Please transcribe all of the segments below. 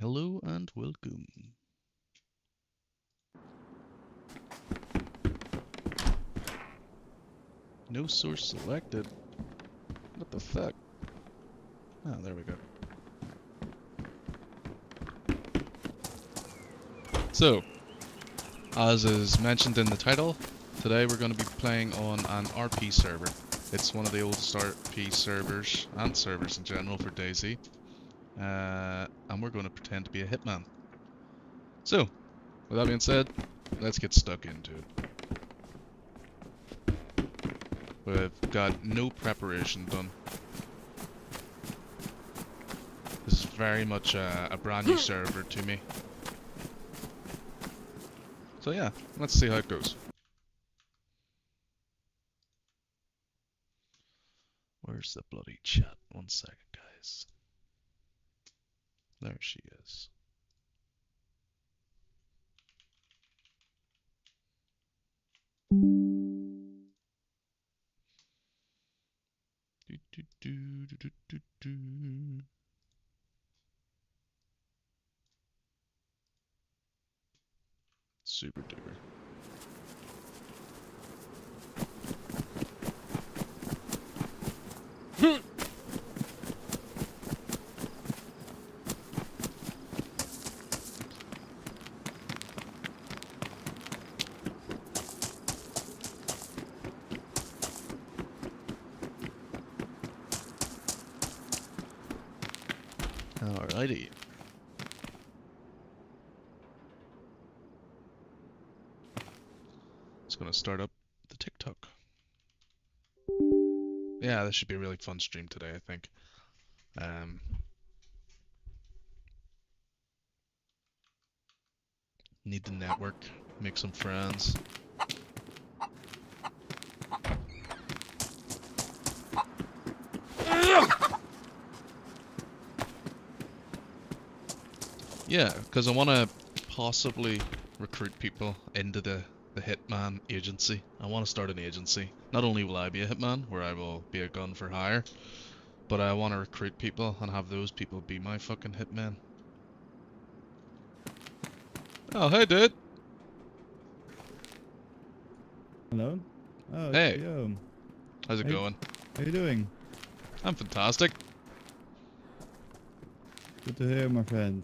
Hello and welcome. No source selected. What the fuck? Oh, there we go. So, as is mentioned in the title, today we're going to be playing on an RP server. It's one of the oldest RP servers, and servers in general, for DayZ. And we're going to pretend to be a hitman. So, with that being said, let's get stuck into it. We've got no preparation done. This is very much a brand new server to me. So yeah, let's see how it goes. Where's the bloody chat? 1 second, guys. There she is. Super duper. Alrighty. It's gonna start up the TikTok. Yeah, this should be a really fun stream today, I think. Need the network, make some friends. Yeah, because I want to possibly recruit people into the Hitman agency. I want to start an agency. Not only will I be a Hitman, where I will be a gun for hire, but I want to recruit people and have those people be my fucking hitmen. Oh, hey, dude. Hello? Oh, Hey. yo. How's it going? How you doing? I'm fantastic. Good to hear, my friend.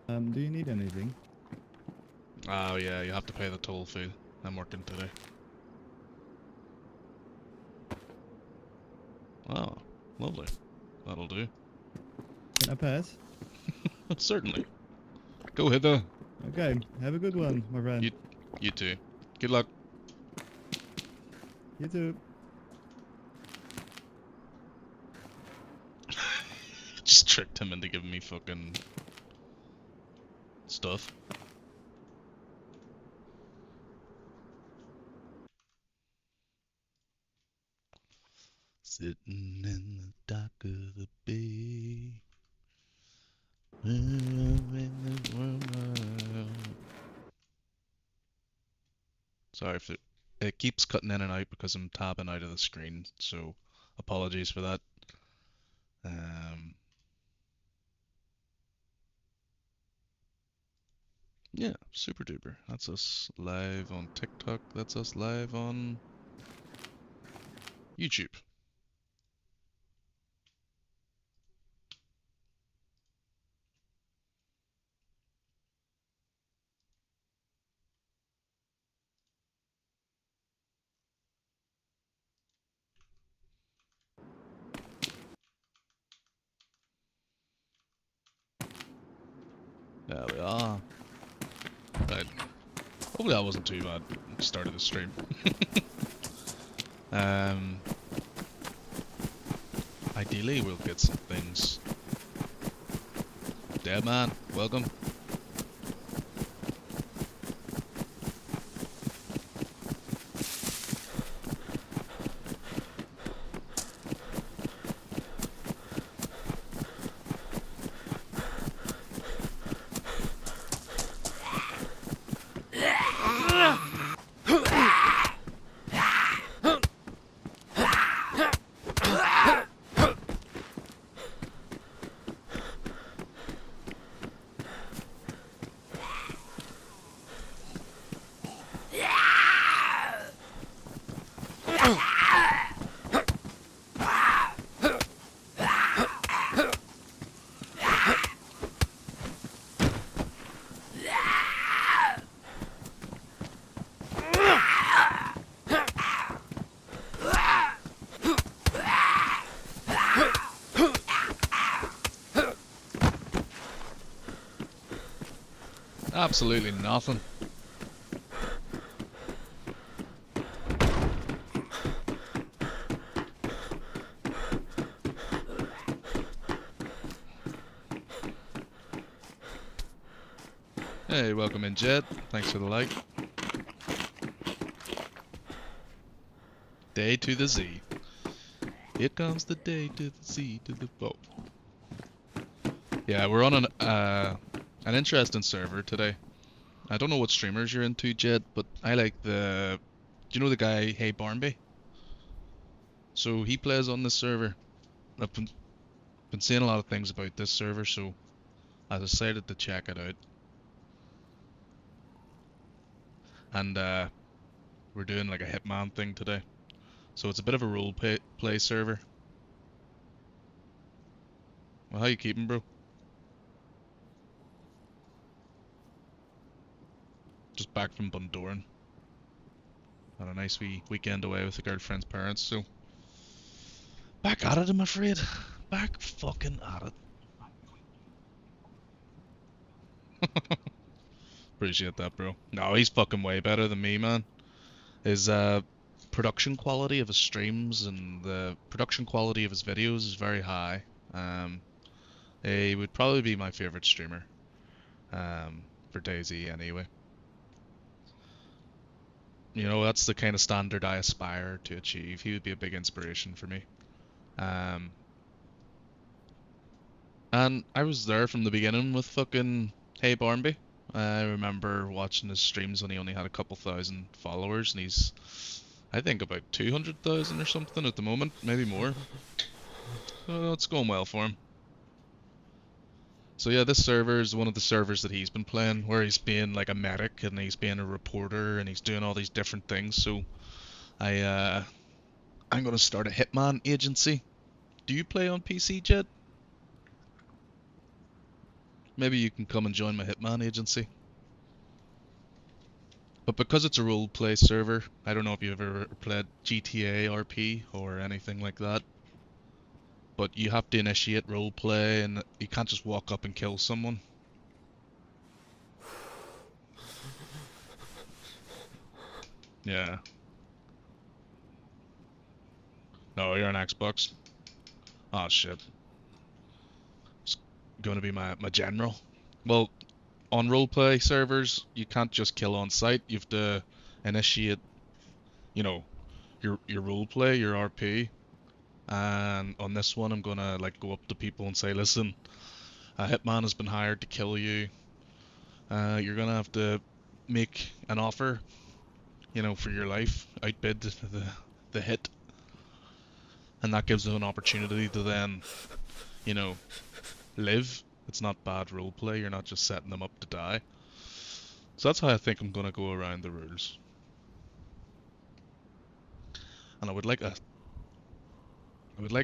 Do you need anything? Oh, yeah, you have to pay the toll fee. I'm working today. Oh, lovely. That'll do. Can I pass? Certainly. Go hither. Okay, have a good one, my friend. You too. Good luck. You too. Just tricked him into giving me fucking stuff. Sitting in the dock of the bay. Sorry if it keeps cutting in and out because I'm tabbing out of the screen, so apologies for that. Yeah, super duper. That's us live on TikTok. That's us live on YouTube. There we are. Right. Hopefully that wasn't too bad. Started the stream. Ideally we'll get some things. Dead man, welcome. Absolutely nothing. Hey, welcome in, Jed. Thanks for the like. Day to the Z. Here comes the day to the Z to the boat. Yeah, we're on an interesting server today. I don't know what streamers you're into, Jed, but I like the... Do you know the guy, Hey Barnby? So he plays on this server. I've been seeing a lot of things about this server, so I decided to check it out. And we're doing like a Hitman thing today. So it's a bit of a role play server. Well, how you keeping, bro? Just back from Bundoran. Had a nice wee weekend away with the girlfriend's parents, so... Back at it, I'm afraid. Back fucking at it. Appreciate that, bro. No, he's fucking way better than me, man. His production quality of his streams and the production quality of his videos is very high. He would probably be my favorite streamer. For DAYZ anyway. You know, that's the kind of standard I aspire to achieve. He would be a big inspiration for me. And I was there from the beginning with fucking Hey Barnby. I remember watching his streams when he only had a couple thousand followers, and he's, I think, about 200,000 or something at the moment, maybe more. So it's going well for him. So yeah, this server is one of the servers that he's been playing, where he's being like a medic and he's being a reporter and he's doing all these different things. So I'm gonna start a Hitman agency. Do you play on PC, Jed? Maybe you can come and join my Hitman agency. But because it's a role-play server, I don't know if you've ever played GTA RP or anything like that, but you have to initiate roleplay and you can't just walk up and kill someone. Yeah. No, you're on Xbox. Oh shit. It's going to be my general. Well, on roleplay servers, you can't just kill on sight. You have to initiate, you know, your roleplay, your RP. And on this one, I'm gonna like go up to people and say, listen, a hitman has been hired to kill you. You're gonna have to make an offer, you know, for your life, outbid the hit, and that gives them an opportunity to then, you know, live. It's not bad roleplay. You're not just setting them up to die. So that's how I think I'm gonna go around the rules. And I would like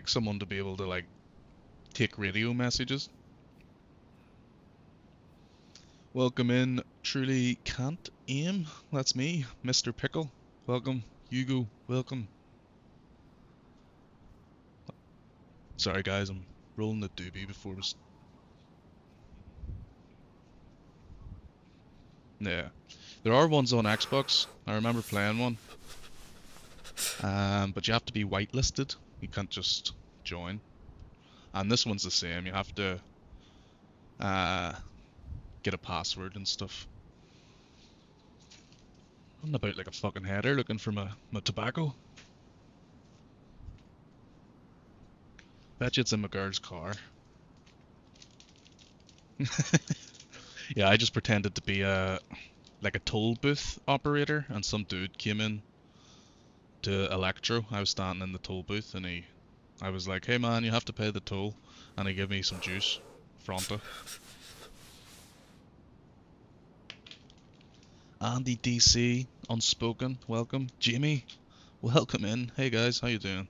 someone to be able to like take radio messages. Welcome in, truly can't aim. That's me, Mr. Pickle. Welcome, Hugo. Welcome. Sorry guys, I'm rolling the doobie before we... Yeah. There are ones on Xbox. I remember playing one. But you have to be whitelisted. You can't just join. And this one's the same. You have to get a password and stuff. I'm about like a fucking header looking for my tobacco. Bet you it's in my girl's car. Yeah, I just pretended to be like a toll booth operator, and some dude came in to Electro. I was standing in the toll booth, and I was like, "Hey man, you have to pay the toll," and he gave me some juice, Fronta. Andy DC, unspoken, welcome. Jamie, Welcome in. Hey guys, how you doing?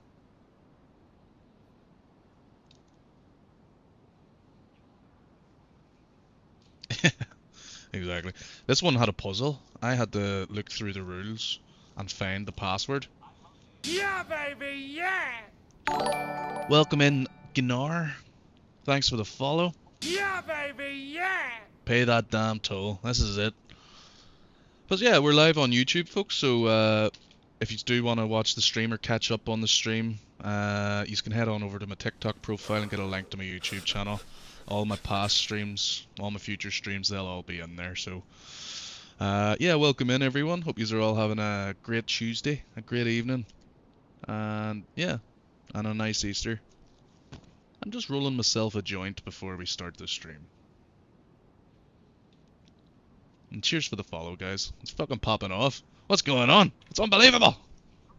Exactly. This one had a puzzle. I had to look through the rules and find the password. Yeah, baby, yeah! Welcome in, Gnar. Thanks for the follow. Yeah, baby, yeah! Pay that damn toll. This is it. But yeah, we're live on YouTube, folks, so if you do want to watch the stream or catch up on the stream, you can head on over to my TikTok profile and get a link to my YouTube channel. All my past streams, all my future streams, they'll all be in there. So, yeah, welcome in everyone. Hope you are all having a great Tuesday, a great evening, and yeah, and a nice Easter. I'm just rolling myself a joint before we start the stream. And cheers for the follow, guys. It's fucking popping off. What's going on? It's unbelievable!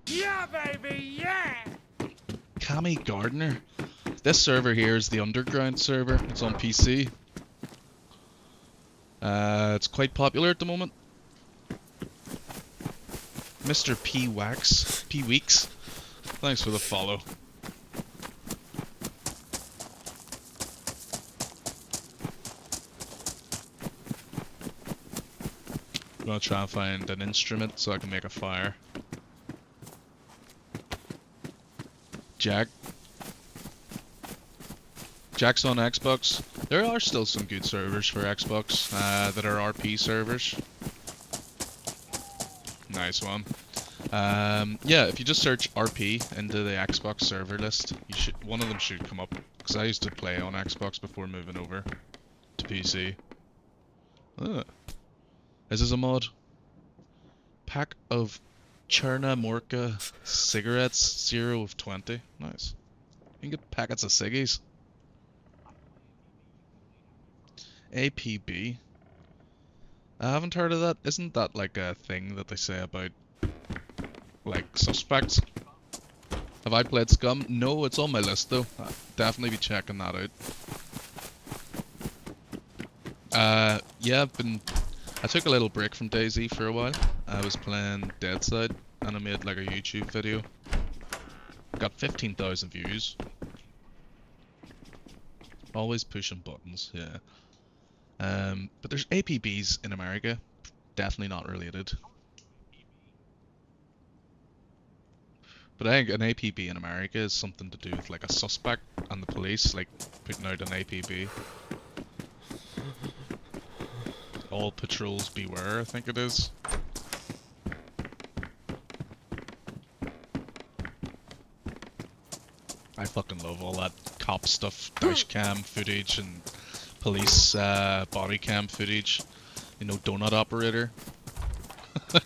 Yeah, baby, yeah! Cammy Gardner. This server here is the underground server. It's on PC. It's quite popular at the moment. Mr. P Weeks. Thanks for the follow. I'm gonna try and find an instrument so I can make a fire. Jack's on Xbox. There are still some good servers for Xbox that are RP servers. Nice one. Yeah, if you just search RP into the Xbox server list, one of them should come up. Because I used to play on Xbox before moving over to PC. This is a mod. Pack of Cherna Morka cigarettes, 0 of 20. Nice. You can get packets of ciggies. APB. I haven't heard of that. Isn't that like a thing that they say about, like, suspects? Have I played Scum? No, it's on my list though. I'll definitely be checking that out. Yeah, I took a little break from DAYZ for a while. I was playing DayZ and I made like a YouTube video. Got 15,000 views. Always pushing buttons, yeah. But there's APBs in America. Definitely not related. But I think an APB in America is something to do with like a suspect and the police, like putting out an APB. All patrols beware, I think it is. I fucking love all that cop stuff, dash cam footage and police body cam footage. You know, donut operator. Yeah,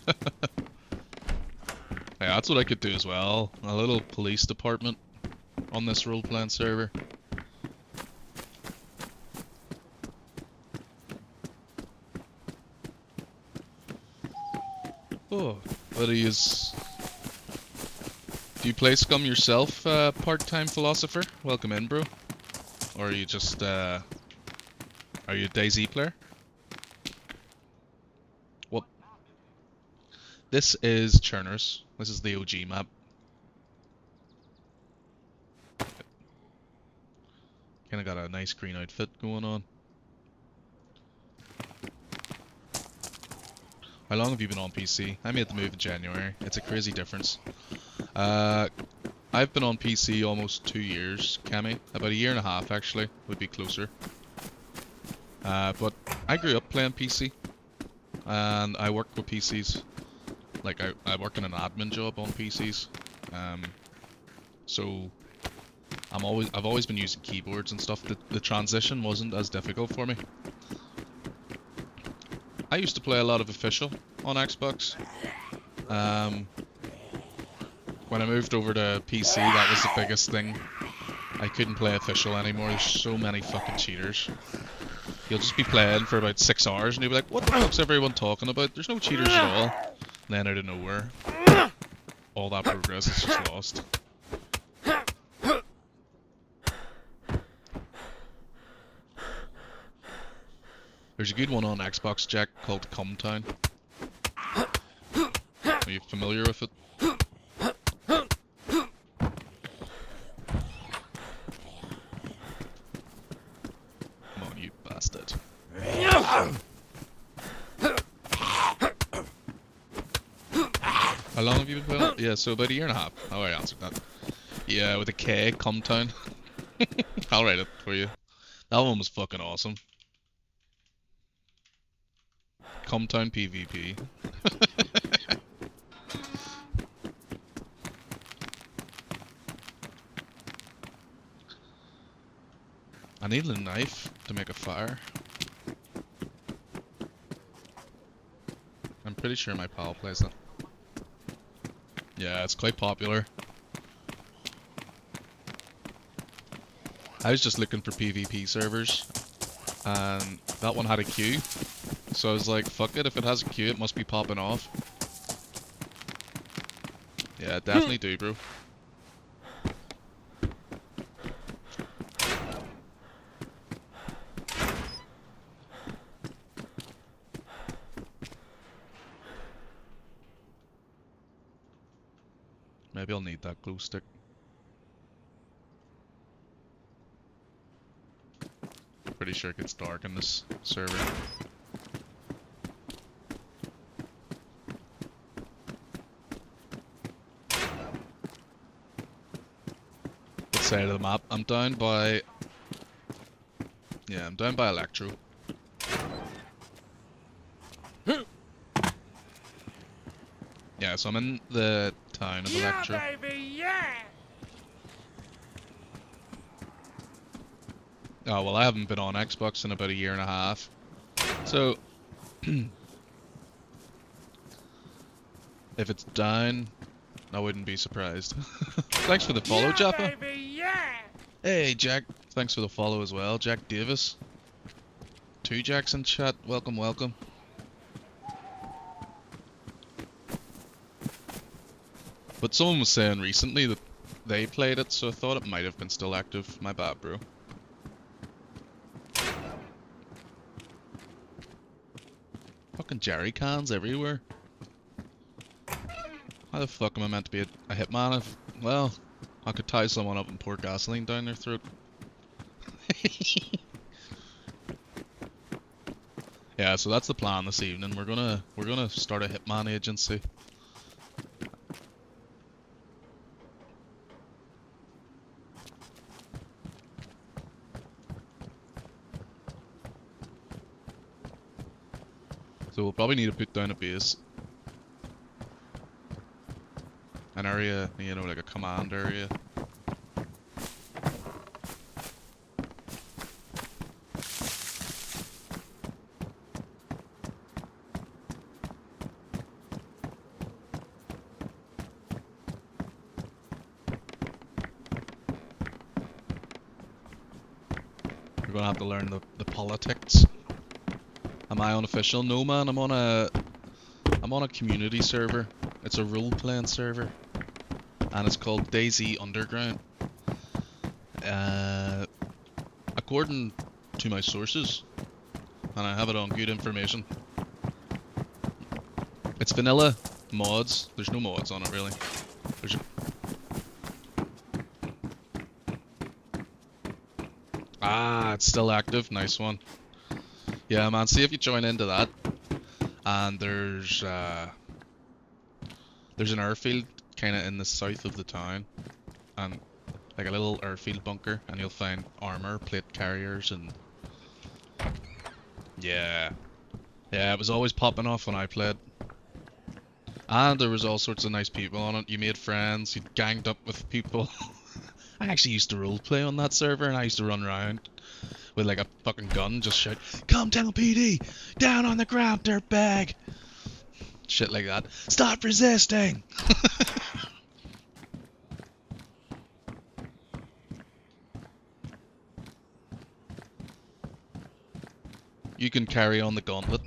that's what I could do as well. A little police department on this role-playing server. Oh, what do you play Scum yourself, part-time philosopher? Welcome in, bro. Or are you just, are you a DayZ player? What? This is Churners. This is the OG map. Kinda got a nice green outfit going on. How long have you been on PC? I made the move in January. It's a crazy difference. I've been on PC almost 2 years, Cammy. About a year and a half, actually, would be closer. But I grew up playing PC, and I work with PCs. Like, I work in an admin job on PCs. So I've always been using keyboards and stuff. The transition wasn't as difficult for me. I used to play a lot of Official on Xbox. When I moved over to PC, that was the biggest thing. I couldn't play Official anymore. There's so many fucking cheaters. You'll just be playing for about 6 hours and you'll be like, what the fuck's everyone talking about? There's no cheaters at all. And then out of nowhere, all that progress is just lost. There's a good one on Xbox, Jack, called Cumtown. Are you familiar with it? Yeah, so about a year and a half. Oh, I answered that. Yeah, with a K, Cumtown. I'll write it for you. That one was fucking awesome. Cumtown PvP. I need a knife to make a fire. I'm pretty sure my pal plays it. Yeah, it's quite popular. I was just looking for PvP servers, and that one had a queue. So I was like, fuck it, if it has a queue, it must be popping off. Yeah, definitely do, bro. Maybe I'll need that glow stick. Pretty sure it gets dark in this server. What side of the map? I'm down by... Yeah, I'm down by Electro. Yeah, so I'm in the town of Yeah, Electro. baby, yeah! Oh, well, I haven't been on Xbox in about a year and a half. So... if it's down, I wouldn't be surprised. Thanks for the follow, Yeah, Jaffa. baby, yeah! Hey, Jack. Thanks for the follow as well. Jack Davis. 2 Jacks in chat. Welcome, welcome. But someone was saying recently that they played it, so I thought it might have been still active. My bad, bro. Fucking jerry cans everywhere. How the fuck am I meant to be a hitman if... Well, I could tie someone up and pour gasoline down their throat. Yeah, so that's the plan this evening. We're gonna start a hitman agency. So we'll probably need to put down a base. An area, you know, like a command area. We're gonna have to learn the politics. Am I unofficial? No, man. I'm on a community server. It's a role-playing server, and it's called DAYZ Underground. According to my sources, and I have it on good information, it's vanilla mods. There's no mods on it really. There's it's still active. Nice one. Yeah, man. See if you join into that. And there's an airfield kind of in the south of the town, and like a little airfield bunker, and you'll find armor, plate carriers, and yeah, it was always popping off when I played. And there was all sorts of nice people on it. You made friends. You ganged up with people. I actually used to roleplay on that server, and I used to run around with like a fucking gun, just shout, "Come down, PD! Down on the ground, dirtbag!" Shit like that. Stop resisting! You can carry on the gauntlet.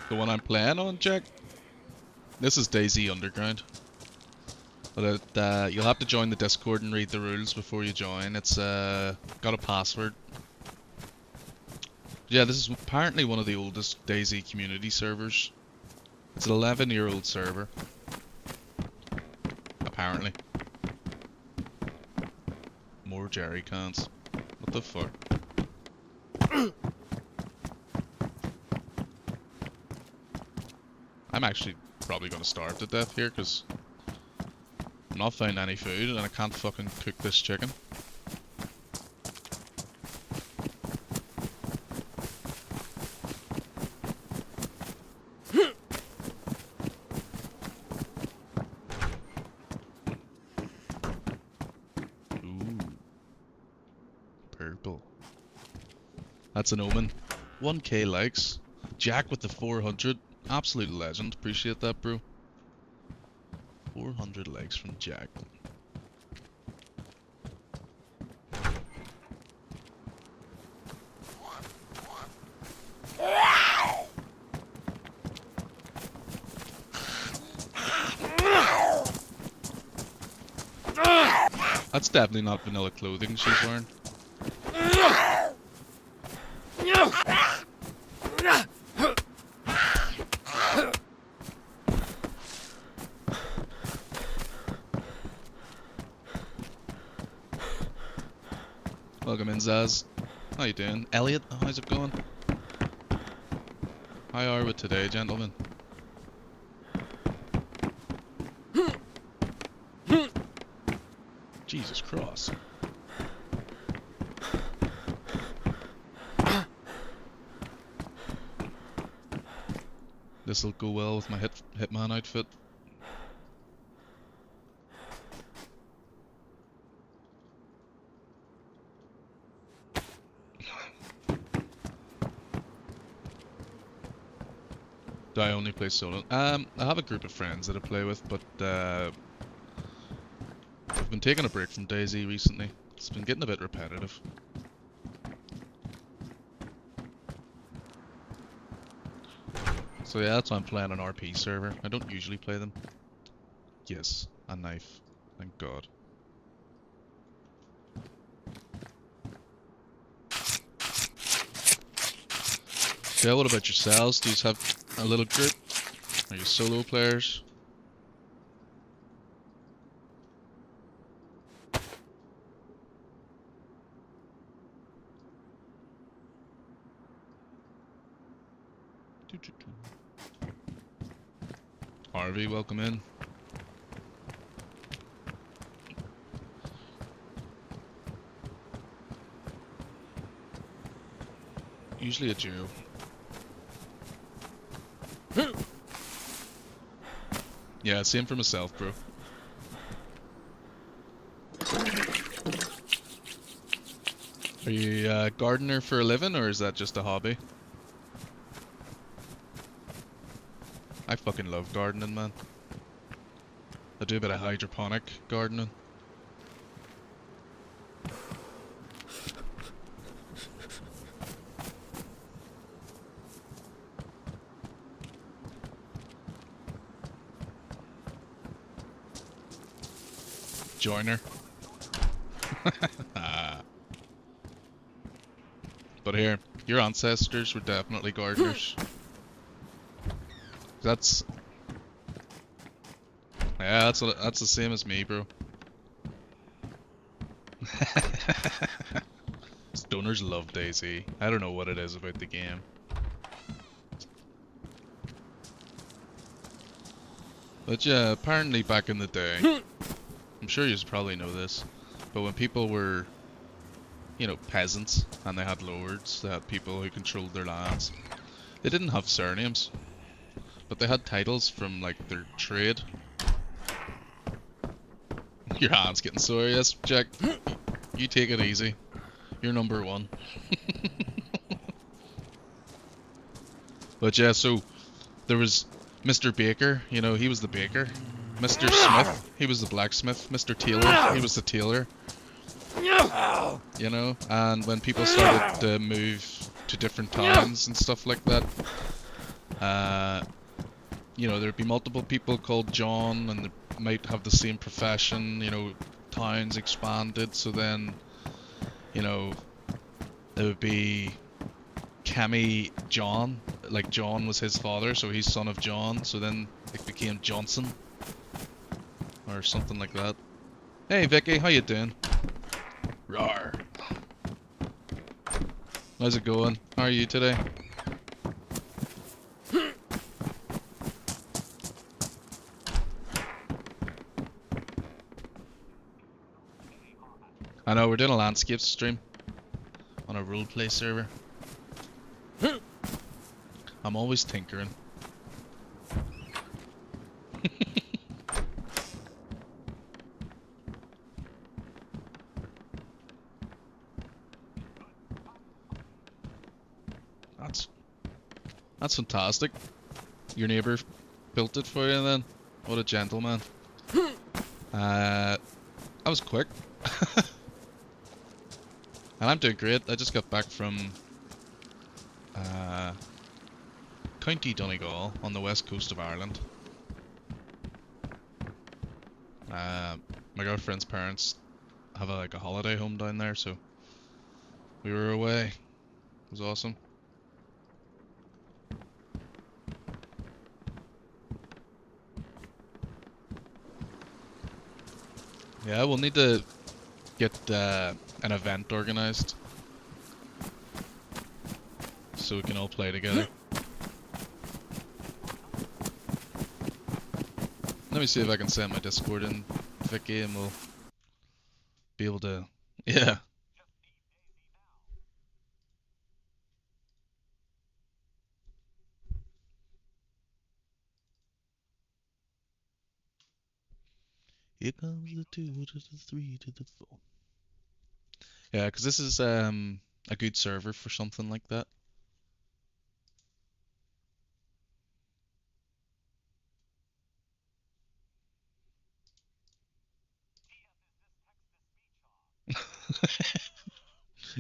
The one I'm playing on, Jack? This is DayZ Underground. But you'll have to join the Discord and read the rules before you join. It's got a password. Yeah, this is apparently one of the oldest DayZ community servers. It's an 11-year-old server. Apparently. jerry cans. What the fuck? I'm actually probably gonna starve to death here because I'm not finding any food and I can't fucking cook this chicken. Ooh. Purple. That's an omen. 1k likes. Jack with the 400. Absolute legend. Appreciate that, bro. 400 likes from Jack. That's definitely not vanilla clothing she's wearing. Welcome in, Zaz. How you doing? Elliot, how's it going? How are we today, gentlemen? Jesus Christ. This'll go well with my Hitman outfit. Do I only play solo? I have a group of friends that I play with, but I've been taking a break from DayZ recently. It's been getting a bit repetitive. So yeah, that's why I'm playing an RP server. I don't usually play them. Yes, a knife. Thank God. Yeah, what about yourselves? Do you have a little group? Are you solo players? Harvey, welcome in. Usually a duo. Yeah, same for myself, bro. Are you a gardener for a living, or is that just a hobby? I fucking love gardening, man. I do a bit of hydroponic gardening. Joiner. But here, your ancestors were definitely gardeners. That's... Yeah, that's the same as me, bro. Stoners love DayZ. I don't know what it is about the game. But yeah, apparently back in the day, I'm sure you probably know this, but when people were, you know, peasants, and they had lords, they had people who controlled their lands, they didn't have surnames, but they had titles from, like, their trade. Your hand's getting sore, yes, Jack. You take it easy. You're number one. But yeah, so, there was Mr. Baker, you know, he was the baker. Mr. Smith, he was the blacksmith. Mr. Taylor, he was the tailor. You know, and when people started to move to different towns and stuff like that, you know, there'd be multiple people called John, and they might have the same profession. You know, towns expanded, so then, you know, there would be Kemi John, like John was his father, so he's son of John, so then it became Johnson. Or something like that. Hey Vicky, how you doing? Rawr. How's it going? How are you today? I know, we're doing a landscape stream on a roleplay server. I'm always tinkering. That's fantastic. Your neighbour built it for you then? What a gentleman. That was quick. And I'm doing great. I just got back from County Donegal on the west coast of Ireland. My girlfriend's parents have like a holiday home down there, so we were away. It was awesome. Yeah, we'll need to get an event organized so we can all play together. Let me see if I can send my Discord in, Vicky, and we'll be able to... Yeah. Here comes the 2 to the 3 to the 4. Yeah, because this is a good server for something like that.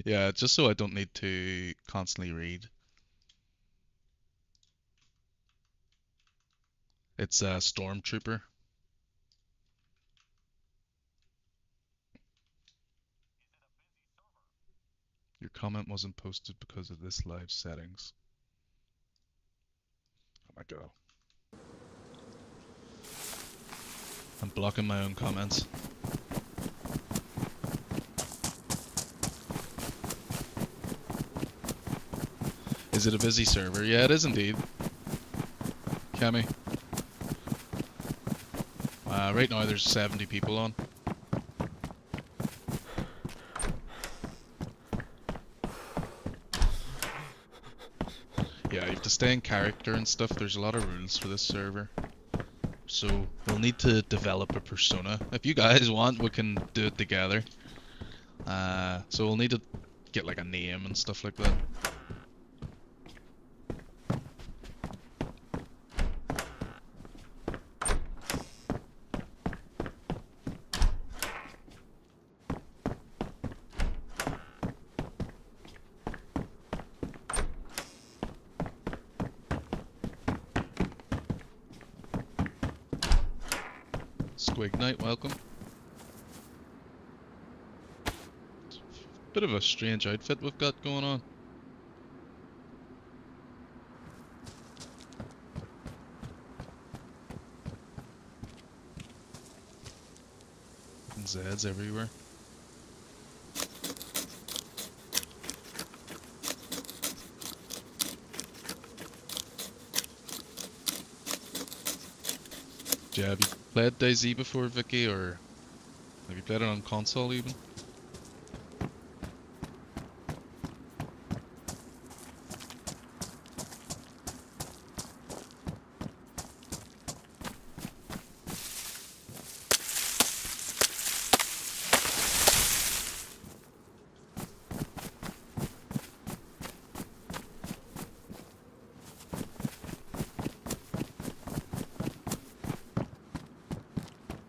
Yeah, just so I don't need to constantly read. It's a Stormtrooper. Your comment wasn't posted because of this live settings. Oh my god. I'm blocking my own comments. Is it a busy server? Yeah, it is indeed. Cammy. Right now there's 70 people on. Yeah, you have to stay in character and stuff. There's a lot of rules for this server. So we'll need to develop a persona. If you guys want, we can do it together. So we'll need to get like a name and stuff like that. Squignite, welcome. Bit of a strange outfit we've got going on. And Zeds everywhere. Yeah, have you played DayZ before, Vicky, or have you played it on console even?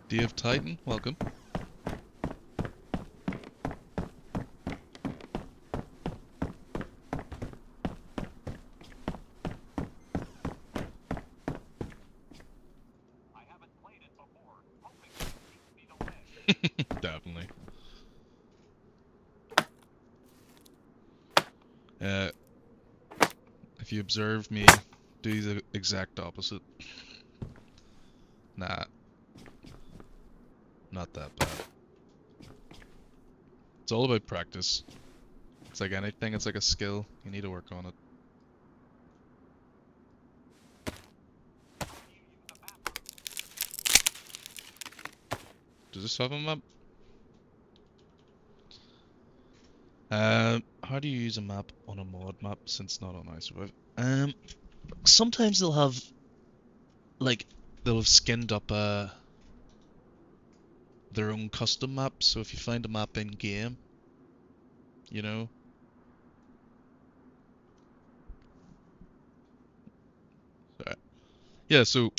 Do you have Titan? Welcome. Definitely. If you observe me, do the exact opposite. Nah. Not that bad. It's all about practice. It's like anything, it's like a skill. You need to work on it. Does this have a map? How do you use a map on a mod map since not on iSurvive? Sometimes they'll have they'll have skinned up their own custom map. So if you find a map in game, you know. Sorry. Yeah, so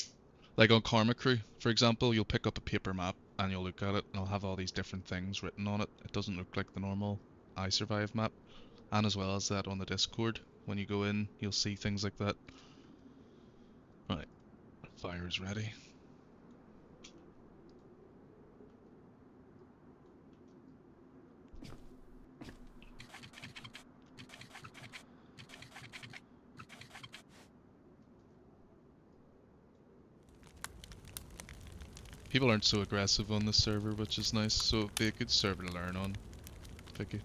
like on Karma Crew, for example, you'll pick up a paper map and you'll look at it and it'll have all these different things written on it. It doesn't look like the normal iSurvive map. And as well as that on the Discord, when you go in, you'll see things like that. Right, fire is ready. People aren't so aggressive on this server, which is nice, so it'd be a good server to learn on, Vicky.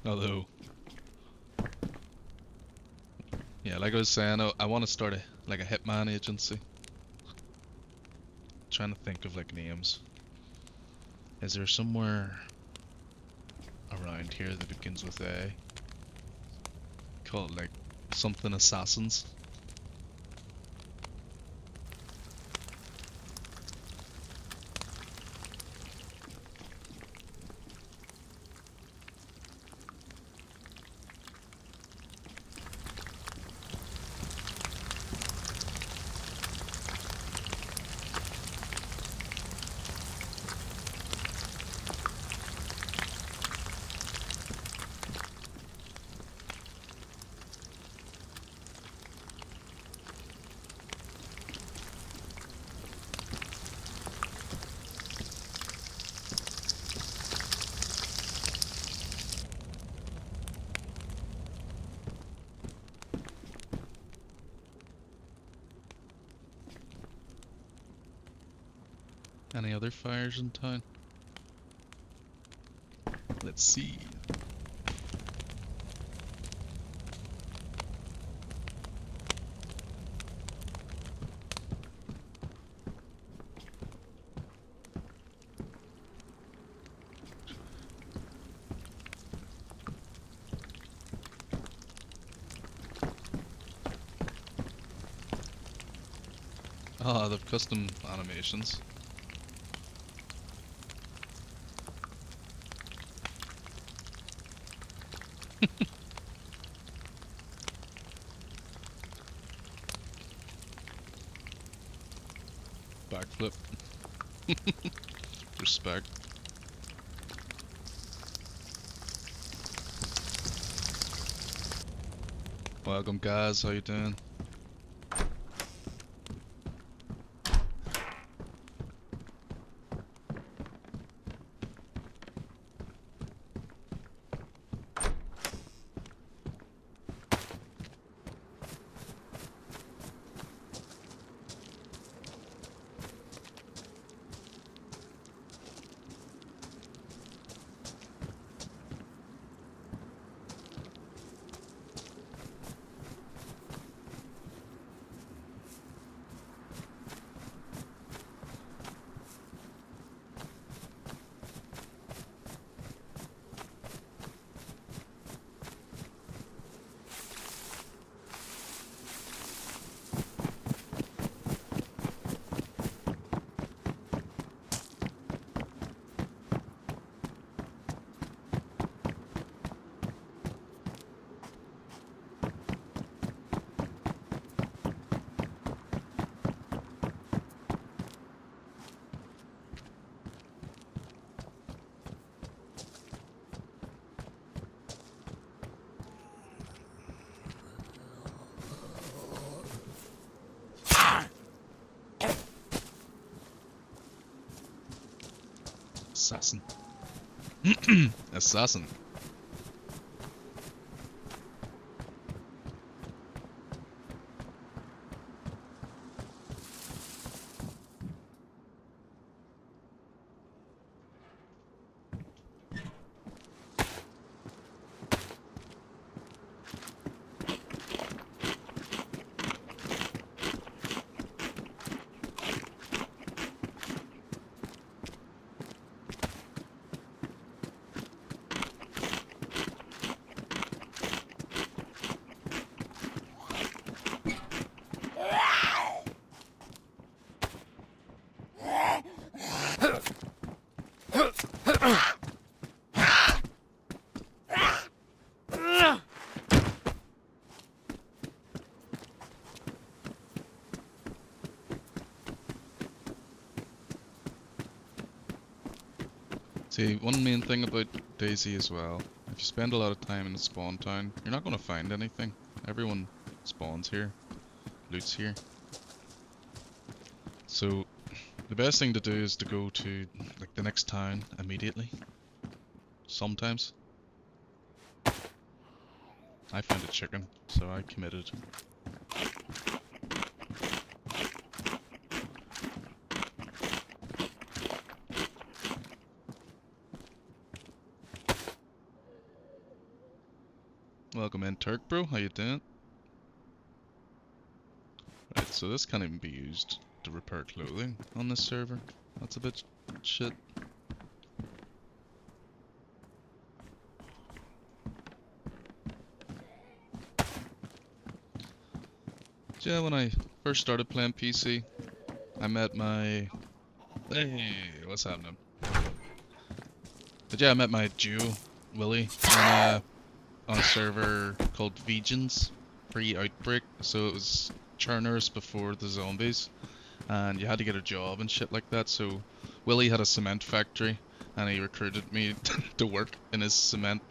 Although, yeah, like I was saying, I want to start a Hitman agency. Trying to think of like names. Is there somewhere around here that begins with A? Call it like something Assassins. Any other fires in town? Let's see. Ah, the custom animations. Backflip. Respect. Welcome guys, how you doing? Assassin. Assassin. See, one main thing about DayZ as well, if you spend a lot of time in the spawn town, you're not going to find anything. Everyone spawns here, loots here. So, the best thing to do is to go to like the next town immediately. Sometimes. I found a chicken, so I committed. Welcome in, Turk bro, how you doing? Right, so this can't even be used to repair clothing on this server. That's a bit shit. Yeah, when I first started playing PC, I met my... Hey, what's happening? But yeah, I met my duo, Willie, on a server called Vegans, pre-Outbreak, so it was churners before the zombies, and you had to get a job and shit like that, so Willie had a cement factory, and he recruited me to work in his cement,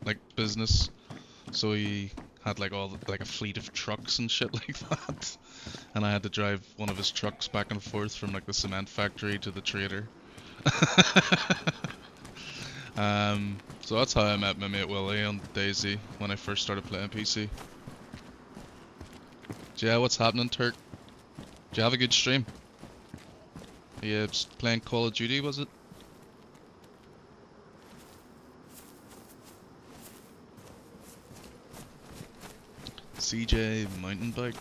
like, business, so he had like a fleet of trucks and shit like that, and I had to drive one of his trucks back and forth from like the cement factory to the trader. So that's how I met my mate Willie on DayZ when I first started playing PC. Yeah, what's happening, Turk? Did you have a good stream? Are you playing Call of Duty, was it? CJ mountain bike.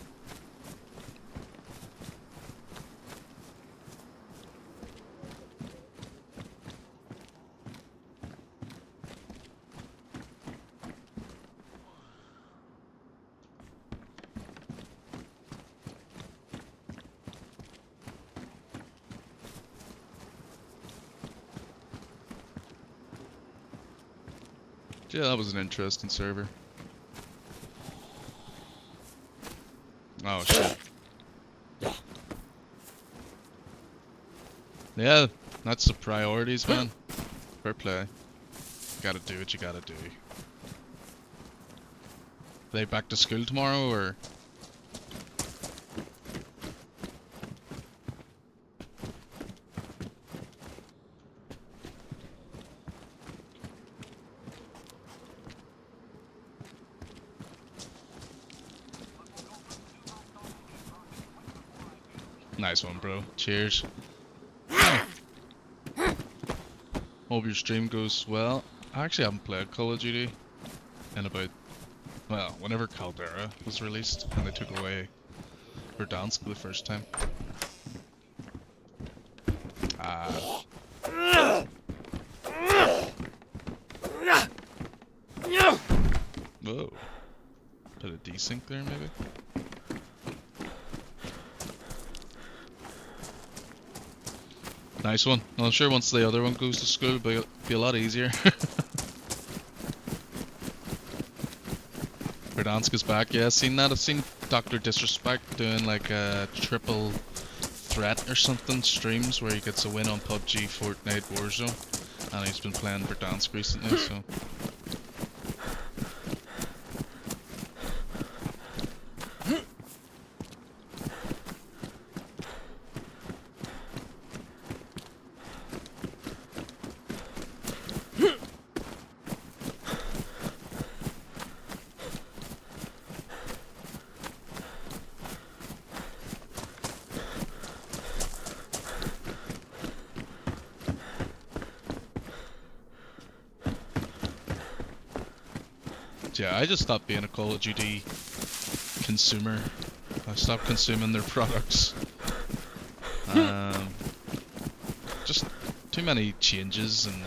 Yeah, that was an interesting server. Oh shit. Yeah, that's the priorities, man. Fair play. You gotta do what you gotta do. Are they back to school tomorrow, or? Nice one, bro. Cheers. Hope your stream goes well. I actually haven't played Call of Duty in about, well, whenever Caldera was released and they took away Verdansk for the first time. Whoa. Put a desync there, maybe? Nice one. Well, I'm sure once the other one goes to school, it'll be a lot easier. Verdansk is back. Yeah, I've seen that. I've seen Dr. Disrespect doing like a triple threat or something streams where he gets a win on PUBG, Fortnite, Warzone, and he's been playing Verdansk recently, so... Yeah, I just stopped being a Call of Duty consumer. I stopped consuming their products. Just too many changes, and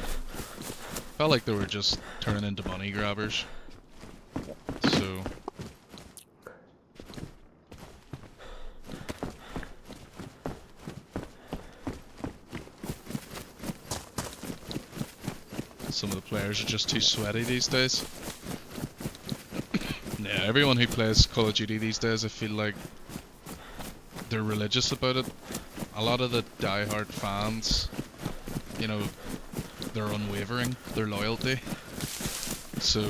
felt like they were just turning into money grabbers. So Some of the players are just too sweaty these days. Yeah, everyone who plays Call of Duty these days, I feel like they're religious about it. A lot of the die-hard fans, you know, they're unwavering, their loyalty. So,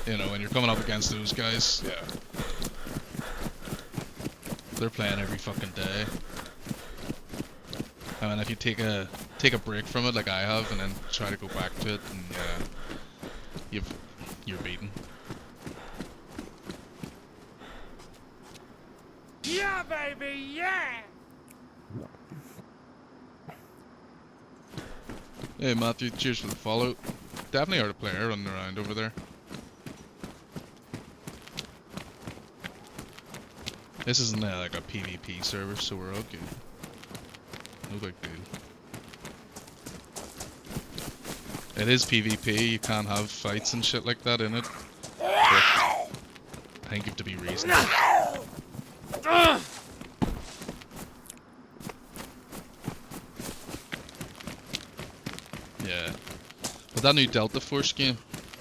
you know, when you're coming up against those guys, yeah, they're playing every fucking day. I mean, if you take a break from it like I have, and then try to go back to it, and yeah, you're beaten. Yeah, baby, yeah! Hey Matthew, cheers for the follow. Definitely are the player running around over there. This isn't like a PvP server, so we're okay. No big deal. It is PvP, you can't have fights and shit like that in it. But I think you have to be reasonable. Yeah. But that new Delta Force game,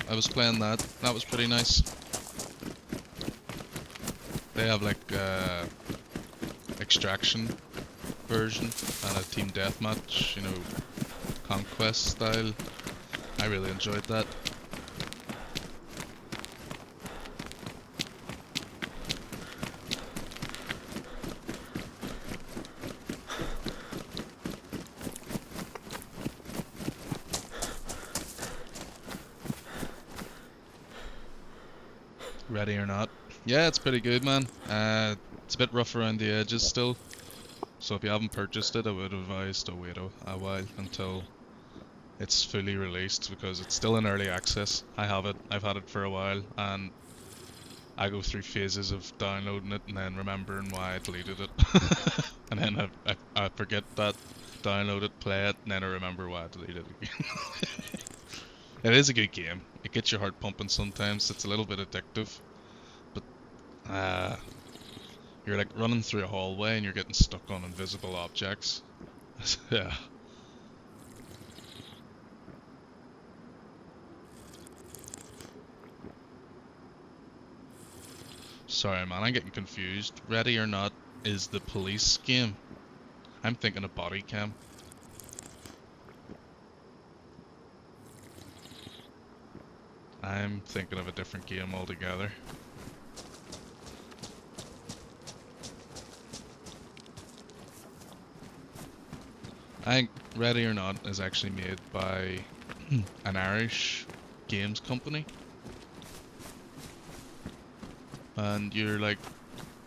I was playing that. That was pretty nice. They have like extraction version and a team deathmatch, you know, conquest style. I really enjoyed that. Ready or not? Yeah, it's pretty good, man. It's a bit rough around the edges still. So if you haven't purchased it, I would advise to wait a while until it's fully released, because it's still in early access. I have it, I've had it for a while, and I go through phases of downloading it and then remembering why I deleted it. And then I forget that, download it, play it, and then I remember why I deleted it again. It is a good game. It gets your heart pumping sometimes. It's a little bit addictive. But you're like running through a hallway and you're getting stuck on invisible objects. Yeah. Sorry man, I'm getting confused. Ready or Not is the police game. I'm thinking of Body Cam. I'm thinking of a different game altogether. I think Ready or Not is actually made by an Irish games company. And you're like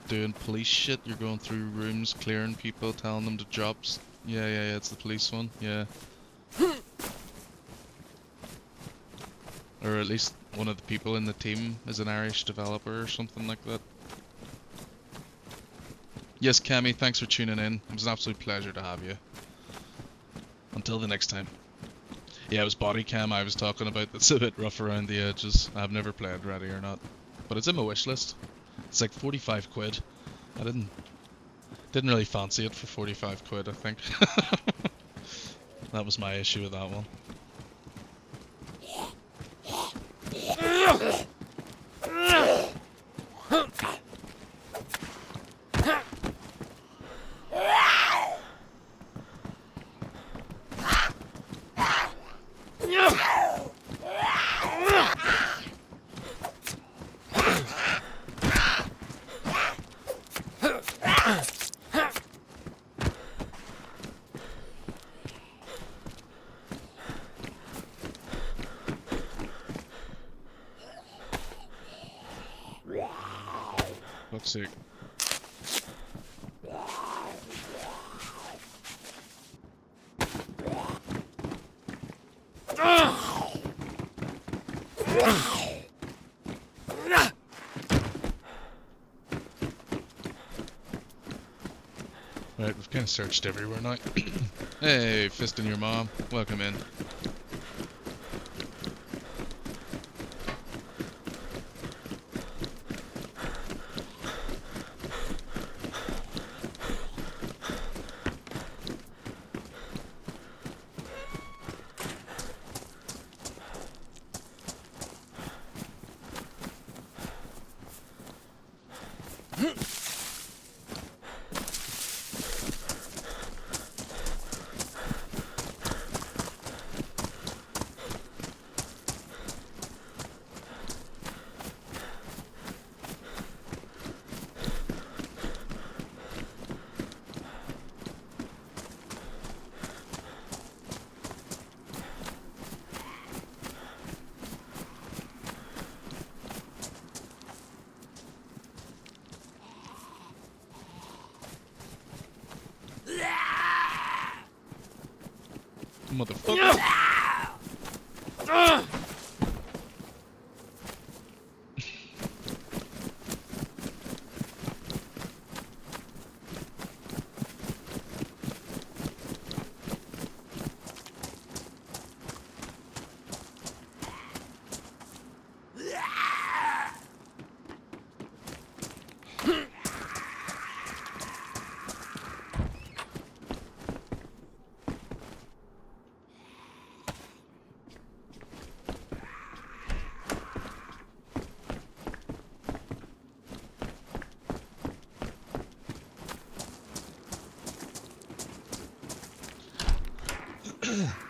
doing police shit, you're going through rooms, clearing people, telling them to drop. Yeah, it's the police one, yeah. Or at least one of the people in the team is an Irish developer or something like that. Yes, Cammy, thanks for tuning in. It was an absolute pleasure to have you. Until the next time. Yeah, it was Body Cam I was talking about. That's a bit rough around the edges. I've never played Ready or Not, but it's in my wish list. It's like 45 quid. I didn't really fancy it for 45 quid, I think. That was my issue with that one. Fuck's sake. Right, we've kind of searched everywhere now. Hey, Fist in your mom. Welcome in. Motherfucker.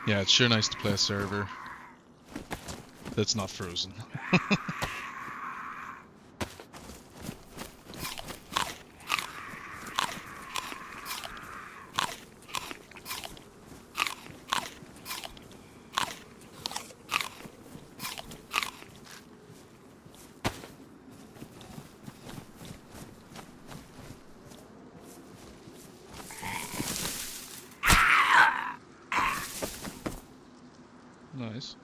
Yeah, it's sure nice to play a server that's not frozen. Nice.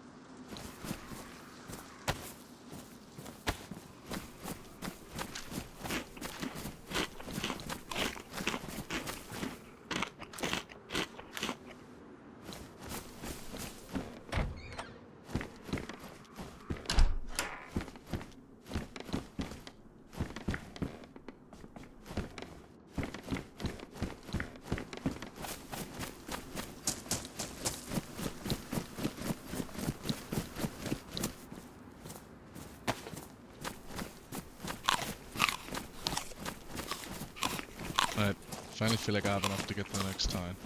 I finally feel like I have enough to get to the next time.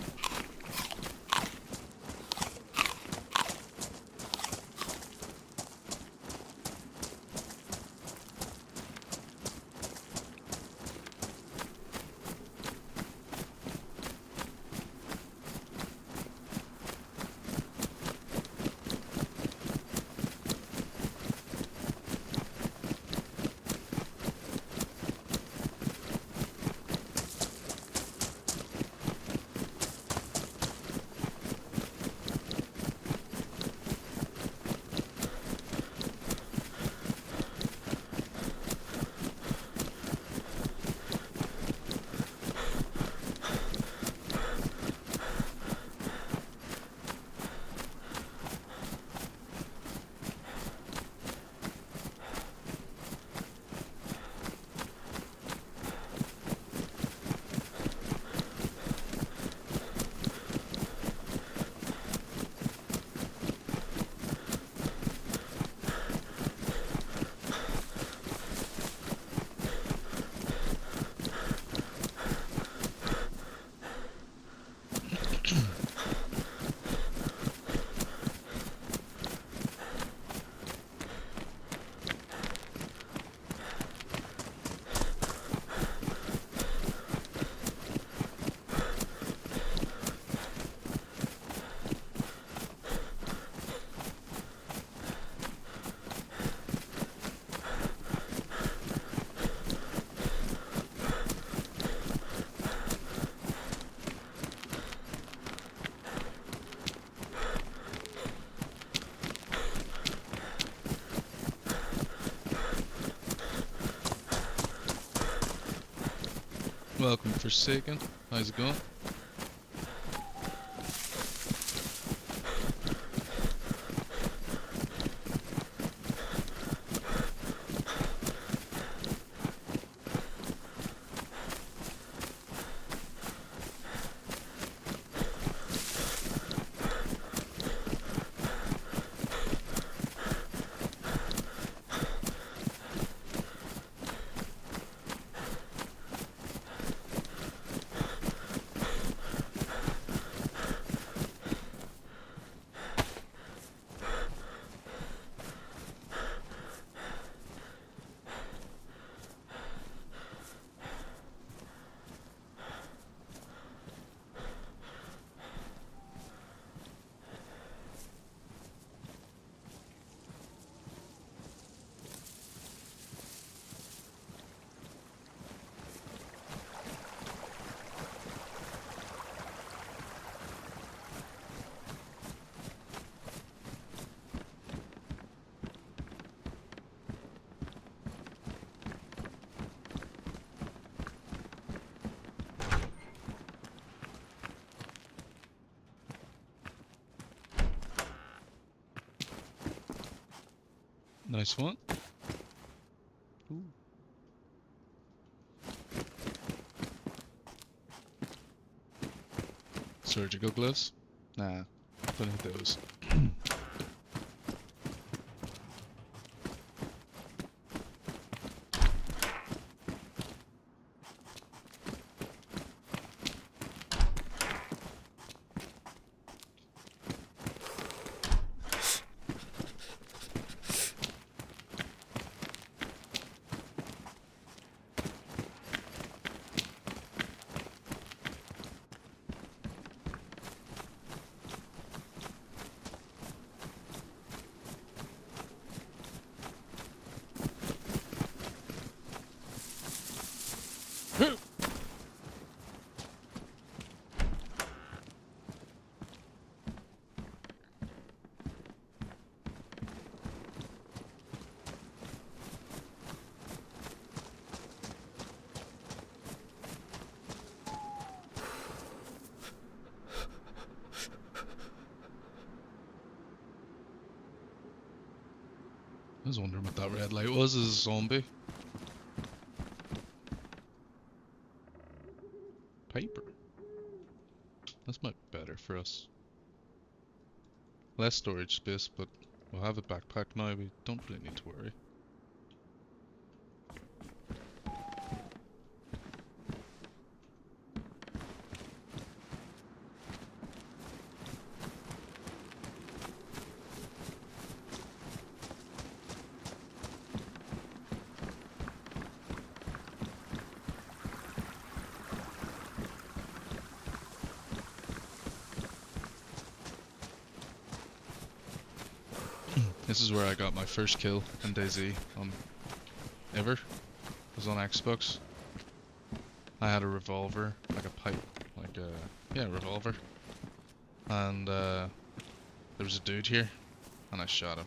Welcome, Forsaken. How's it going? Nice one. Ooh. Surgical gloves? Nah, don't need those. I was wondering what that red light was. Is a zombie? Paper. This might be better for us. Less storage space, but we'll have a backpack now. We don't really need to worry. This is where I got my first kill in DayZ ever. It was on Xbox. I had a revolver, like a pipe, revolver. And there was a dude here, and I shot him.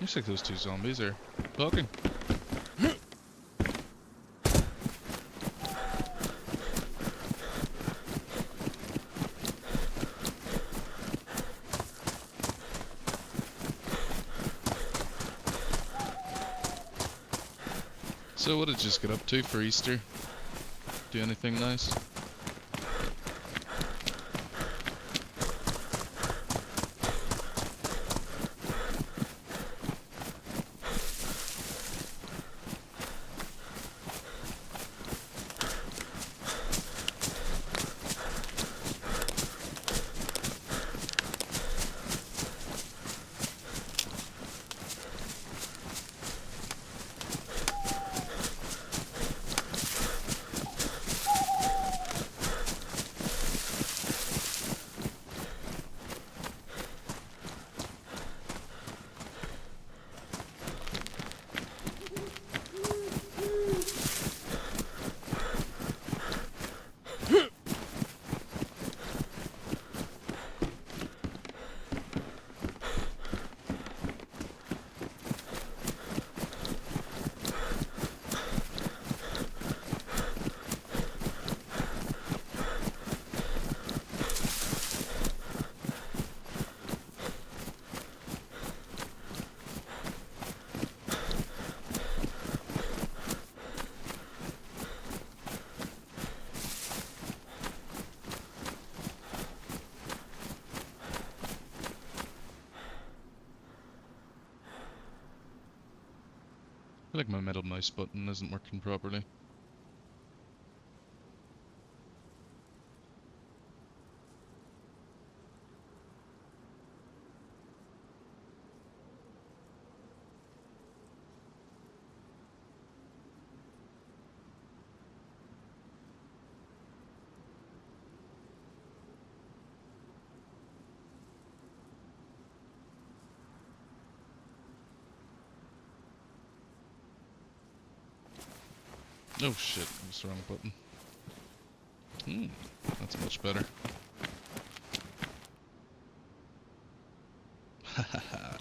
Looks like those two zombies are talking. So what did you just get up to for Easter? Do anything nice? feel like my middle mouse button isn't working properly. Oh shit, that was the wrong button. That's much better. Hahaha.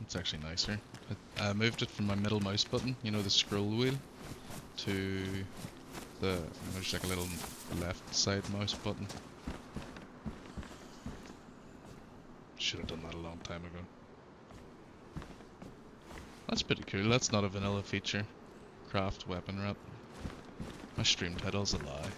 It's actually nicer. I moved it from my middle mouse button, you know, the scroll wheel, to there's like a little left side mouse button. Should have done that a long time ago. That's pretty cool. That's not a vanilla feature. Craft weapon wrap. My stream title's a lie.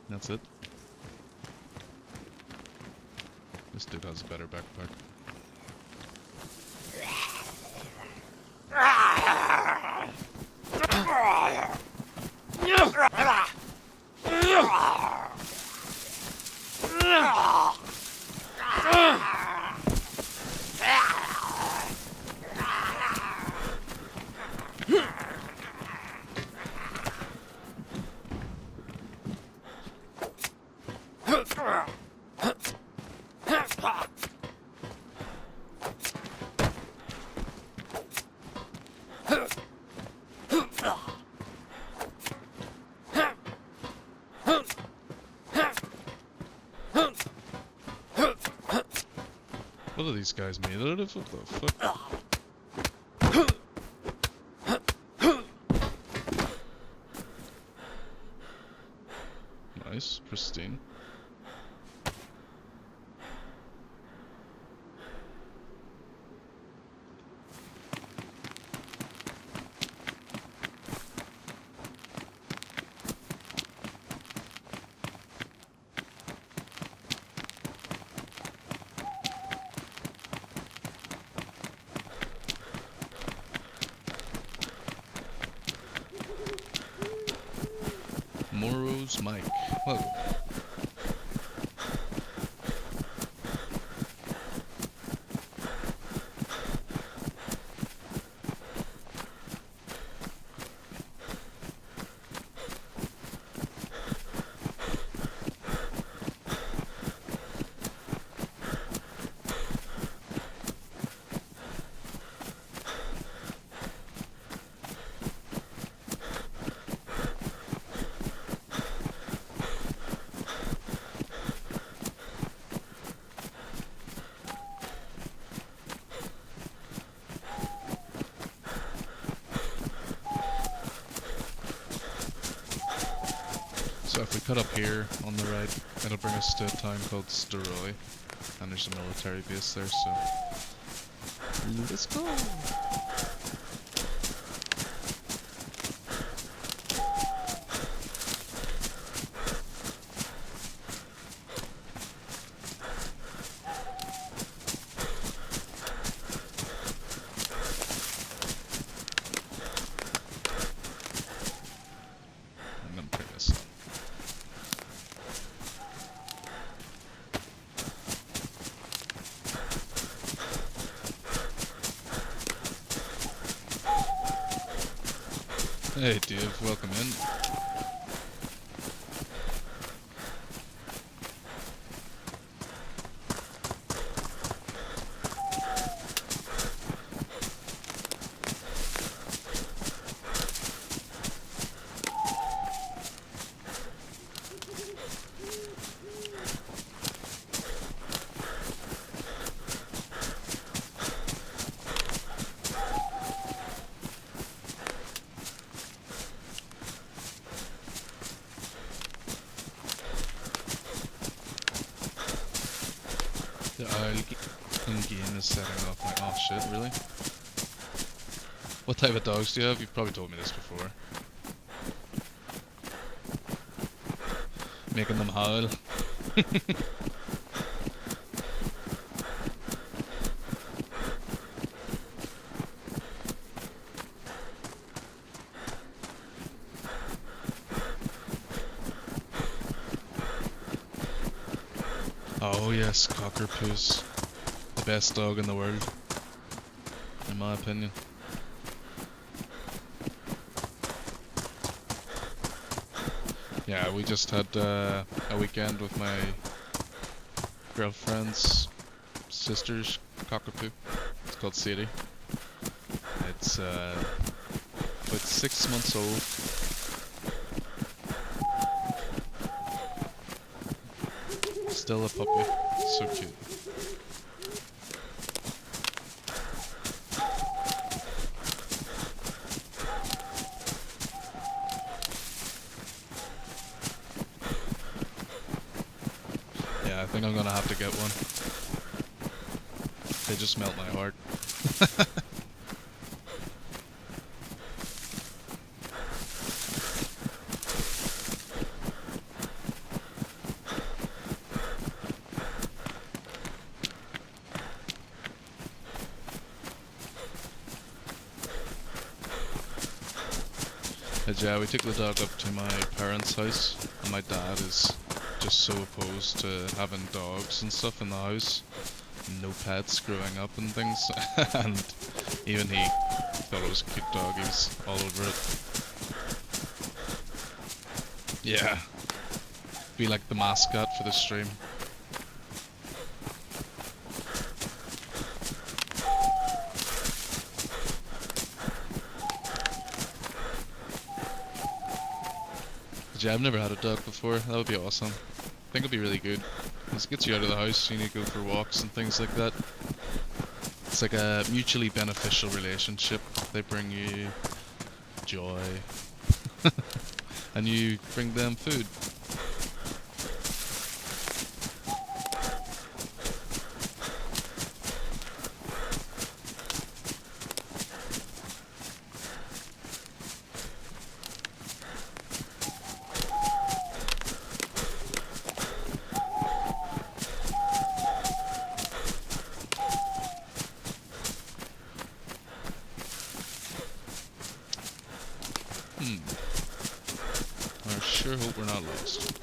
That's it. This dude has a better backpack. What are these guys made out of? What the fuck? Nice, pristine. Morrow's Mike. Whoa. So if we cut up here on the right, it'll bring us to a town called Steroy, and there's a military base there, so let's go! I'm gonna turn this on. Hey Dave, welcome in. In-game is setting off my... Oh shit, really? What type of dogs do you have? You've probably told me this before. Making them howl. Oh yes, Cockerpoos. The best dog in the world. In my opinion. Yeah, we just had a weekend with my girlfriend's sister's cockapoo. It's called Sadie. It's about 6 months old. Still a puppy. So cute. Yeah, I think I'm gonna have to get one. They just melt my heart. But yeah, we took the dog up to my parents' house, and my dad is just so opposed to having dogs and stuff in the house. No pets growing up and things. And even he thought it was a cute dog, he was all over it. Yeah. Be like the mascot for the stream. Yeah, I've never had a dog before. That would be awesome. I think it'd be really good. It gets you out of the house, you need to go for walks and things like that. It's like a mutually beneficial relationship. They bring you joy. And you bring them food. I sure hope we're not lost.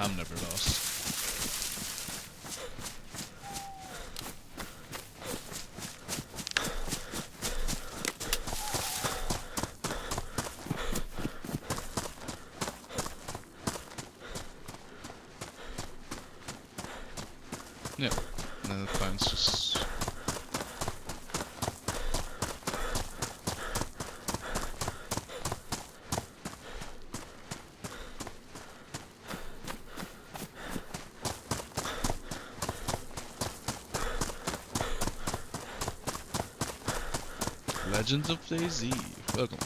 I'm never lost. Yeah, and then the clown's just... Legends of DAYZ. Welcome.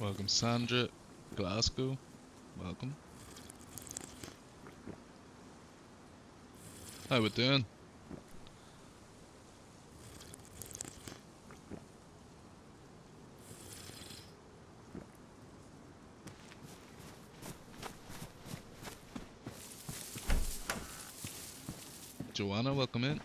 Welcome, Sandra. Glasgow. Welcome. How we doing? Joanna, welcome in.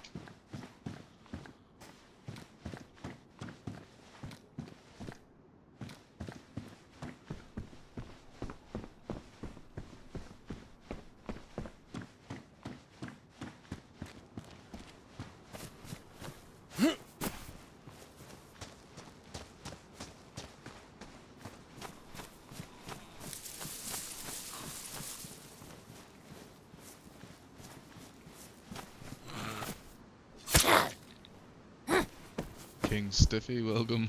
King Stiffy, welcome.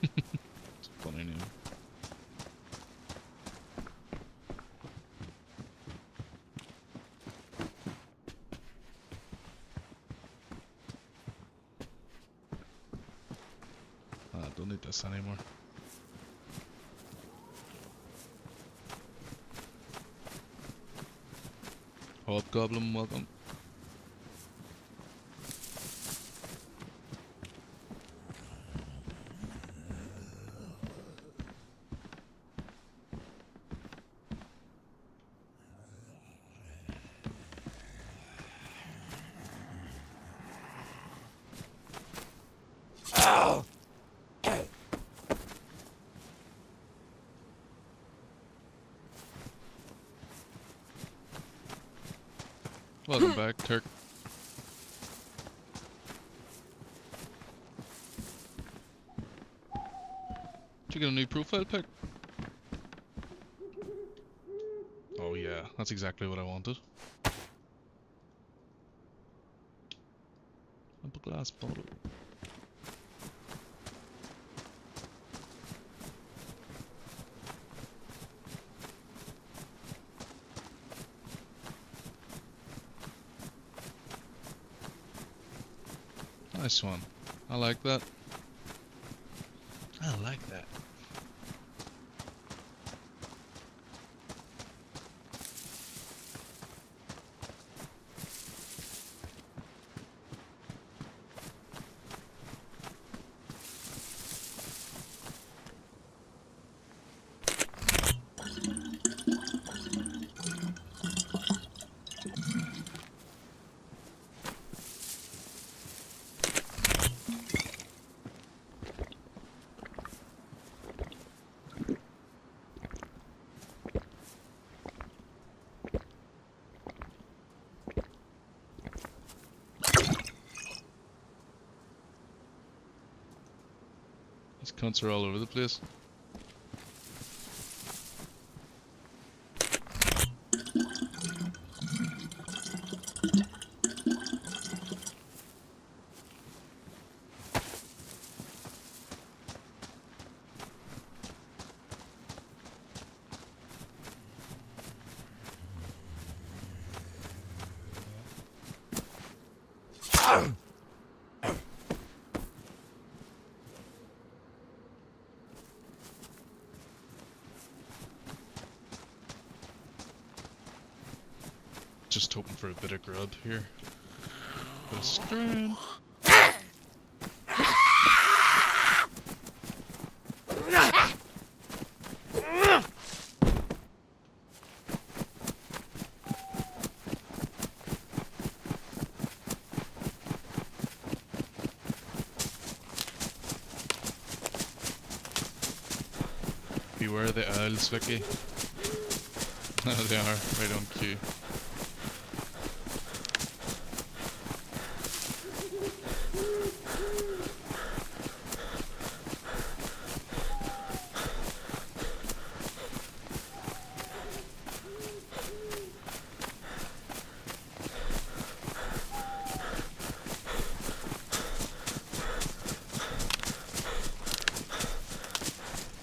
It's a funny name. I don't need this anymore. Hobgoblin, welcome. Welcome back, Turk. Did you get a new profile pic? Oh yeah, that's exactly what I wanted. Up a glass bottle. Nice one. I like that. I like that. These cunts are all over the place. Just hoping for a bit of grub here. Bit of strain. Beware the owls, Vicky. They are right on cue.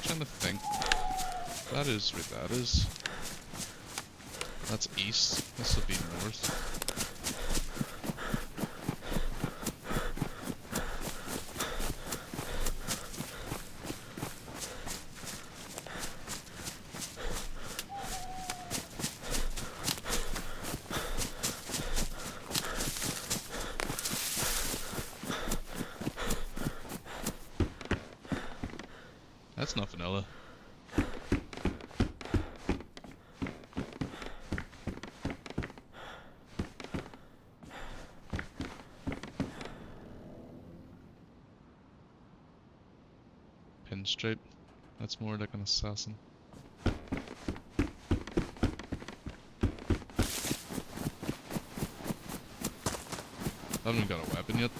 Trying to think. That is where that is. That's east. This will be north. That's not vanilla. Pinstripe. That's more like an assassin. I haven't even got a weapon yet.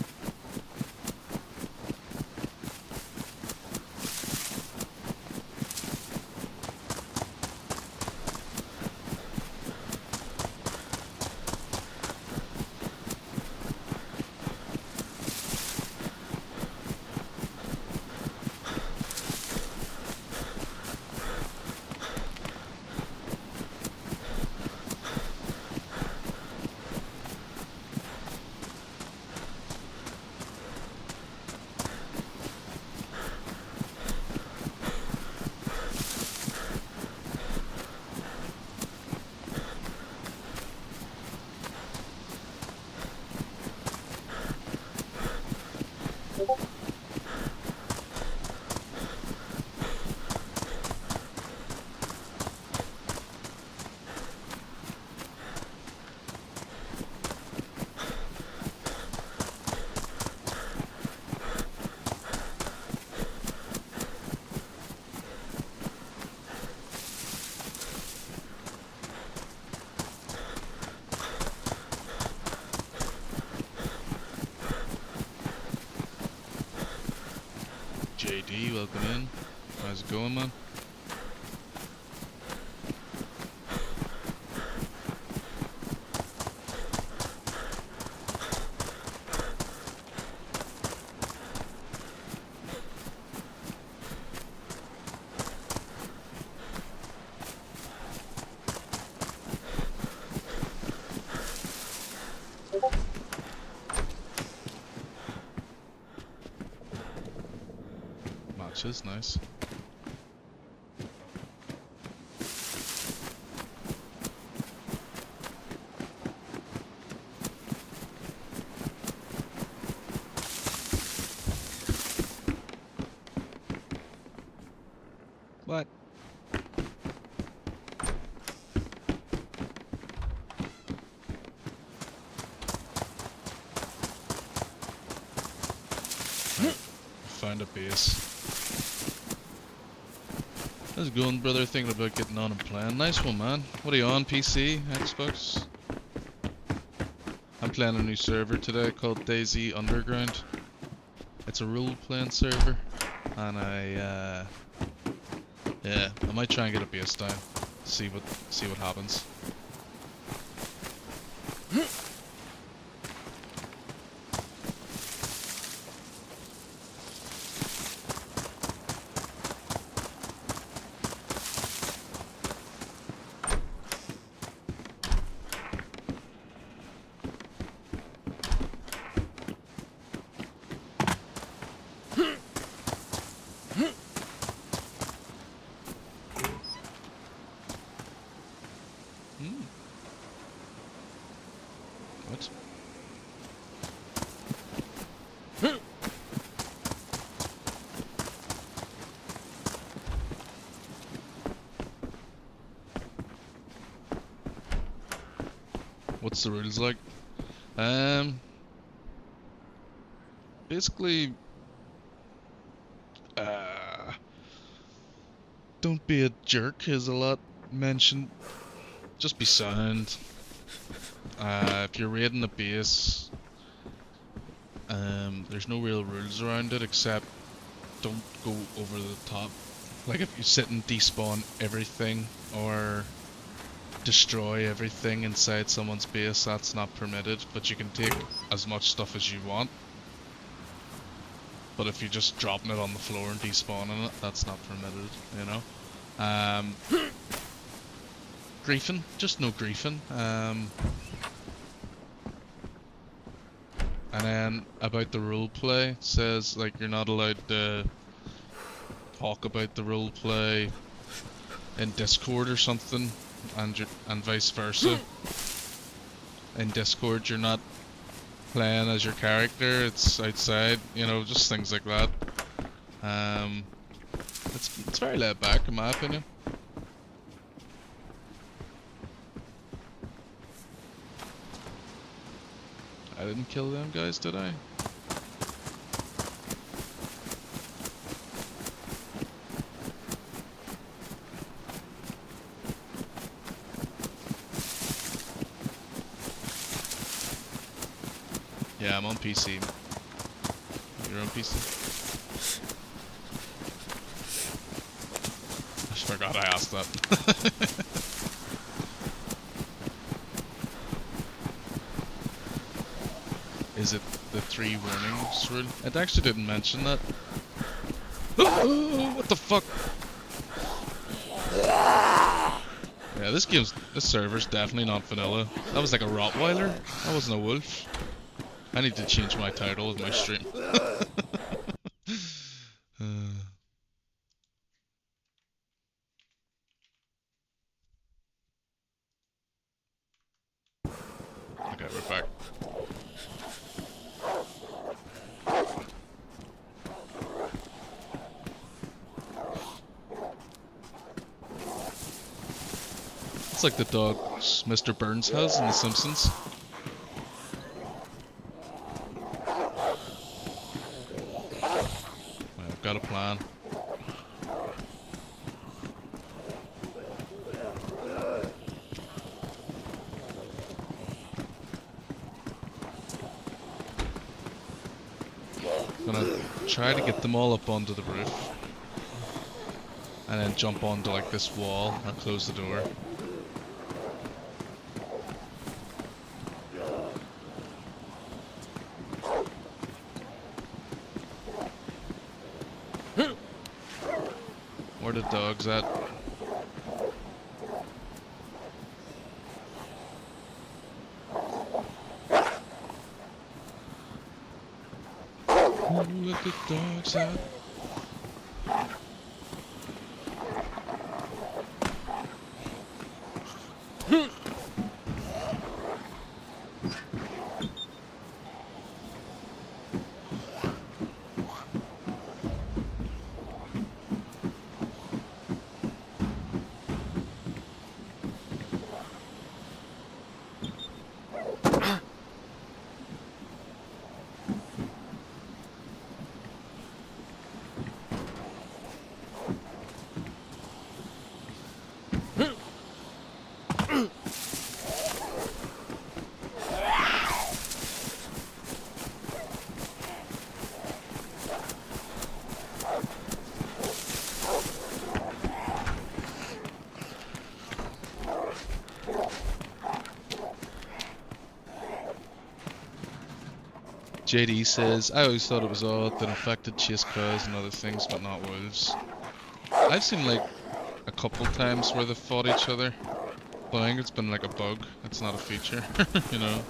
JD, welcome in. How's it going, man? Matches, nice. What? Right. Found a base. How's it going, brother? Thinking about getting on and playing. Nice one, man. What are you on? PC? Xbox? I'm playing a new server today called DAYZ Underground. It's a role-playing server, and yeah, I might try and get a base down. See what happens. What? What's the rules like? Basically, don't be a jerk is a lot mentioned. Just be sound. If you're raiding the base, there's no real rules around it except don't go over the top. Like if you sit and despawn everything or destroy everything inside someone's base, that's not permitted, but you can take as much stuff as you want. But if you're just dropping it on the floor and despawning it, that's not permitted, you know? Griefing, just no griefing. And then about the roleplay, it says like you're not allowed to talk about the roleplay in Discord or something, and vice versa. In Discord, you're not playing as your character; it's outside. You know, just things like that. It's very laid back in my opinion. I didn't kill them guys, did I? Yeah, I'm on PC. You're on PC? I forgot I asked that. Is it the 3 warnings rule? It actually didn't mention that. Oh, what the fuck? Yeah, this server's definitely not vanilla. That was like a Rottweiler. That wasn't a wolf. I need to change my title of my stream. Okay, we're back. It's like the dogs Mr. Burns has in The Simpsons. I've got a plan. Gonna try to get them all up onto the roof. And then jump onto like this wall and close the door. Where the dogs at? Let the dogs out. JD says, I always thought it was odd that infected chase cows and other things, but not wolves. I've seen like a couple times where they've fought each other, but I think it's been like a bug, it's not a feature, you know.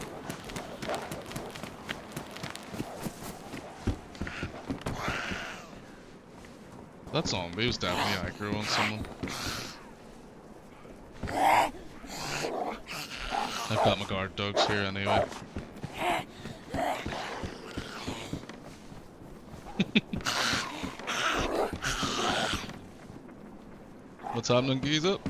That zombie was definitely aggro on someone. I've got my guard dogs here anyway. What's happening, geese up?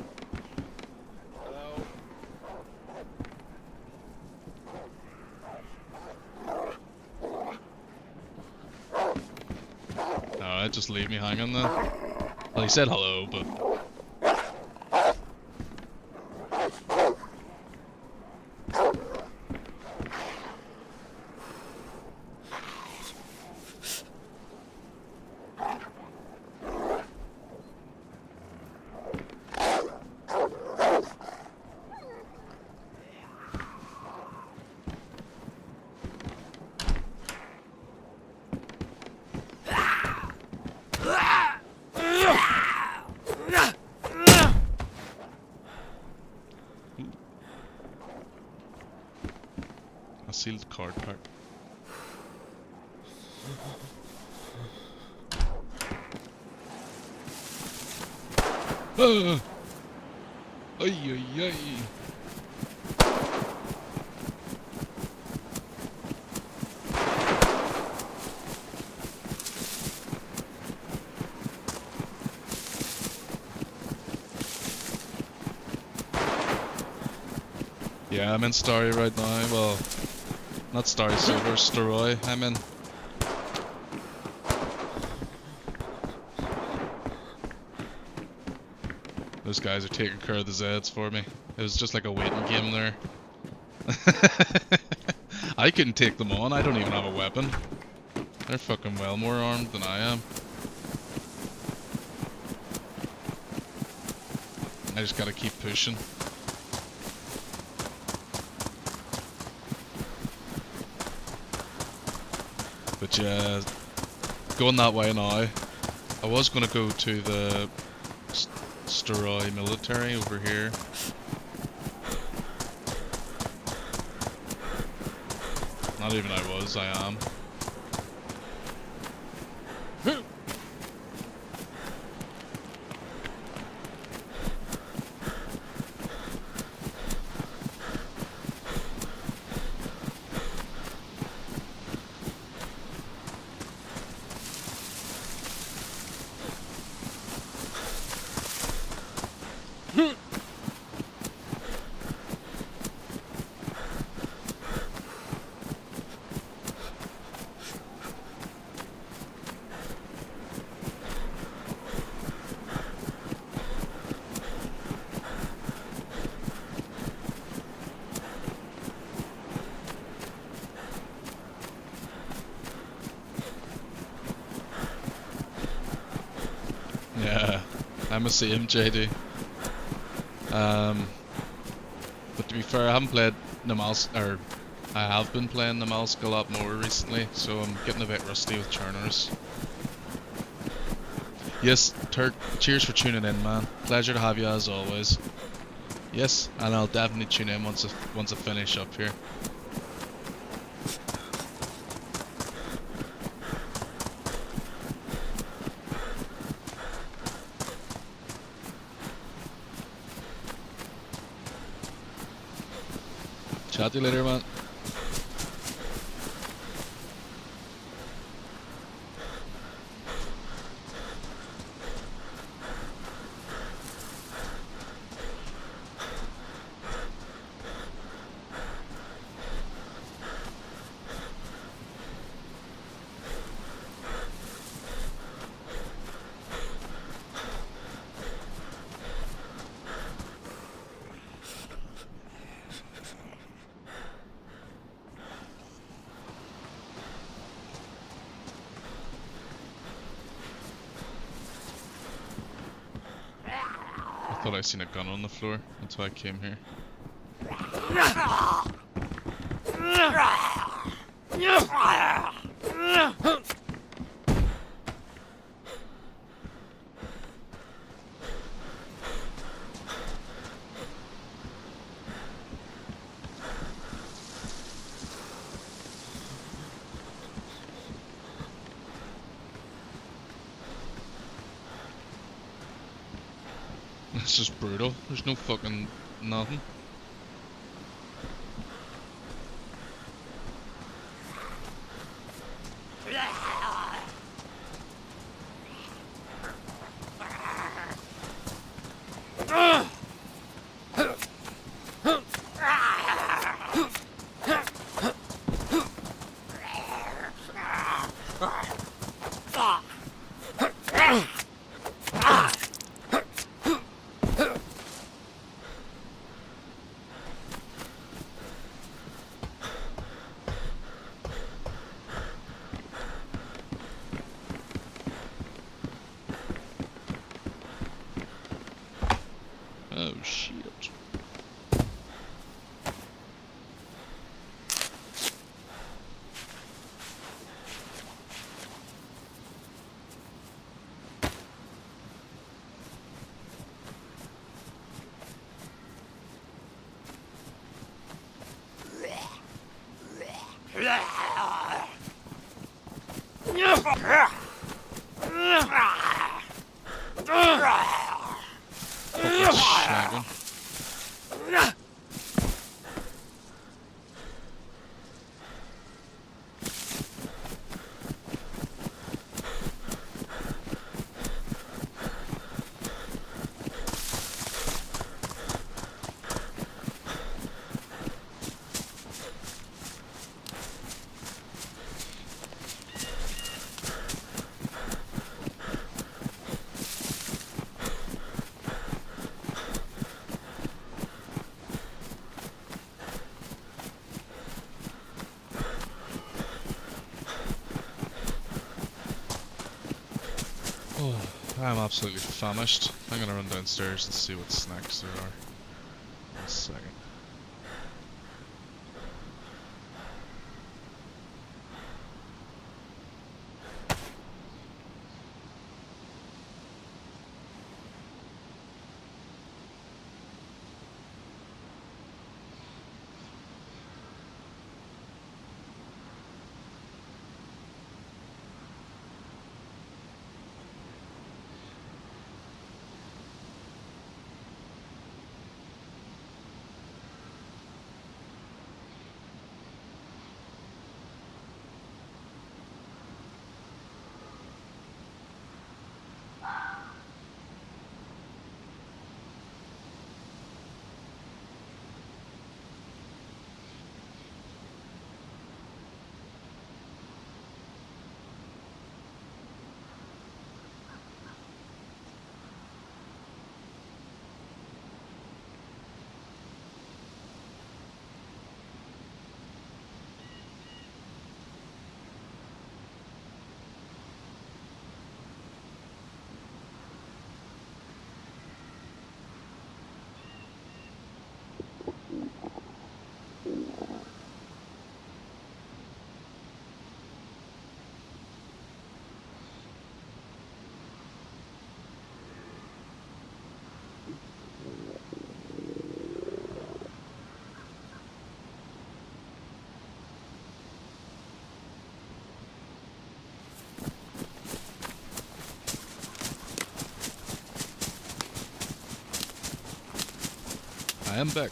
Alright, just leave me hanging then. Well, he said hello, but... sealed card part. Ah! Ay ay ay! Yeah, I'm in Starry right now. Well, not Starry Silver, Staroy. I'm in. Those guys are taking care of the Zeds for me. It was just like a waiting game there. I couldn't take them on. I don't even have a weapon. They're fucking well more armed than I am. I just gotta keep pushing. But yeah, going that way now. I was gonna go to the Staroy military over here. Not even I was, I am. Yeah, I'm a same JD. But to be fair, I haven't played Namalsk, or I have been playing Namalsk a lot more recently, so I'm getting a bit rusty with turners. Yes, Turk, cheers for tuning in, man. Pleasure to have you as always. Yes, and I'll definitely tune in once I finish up here. Chat to you later, man. I thought I seen a gun on the floor. That's why I came here. It's just brutal. There's no fucking nothing. Oh shit. Fucking shotgun. I'm absolutely famished. I'm gonna run downstairs and see what snacks there are. One second. I am back.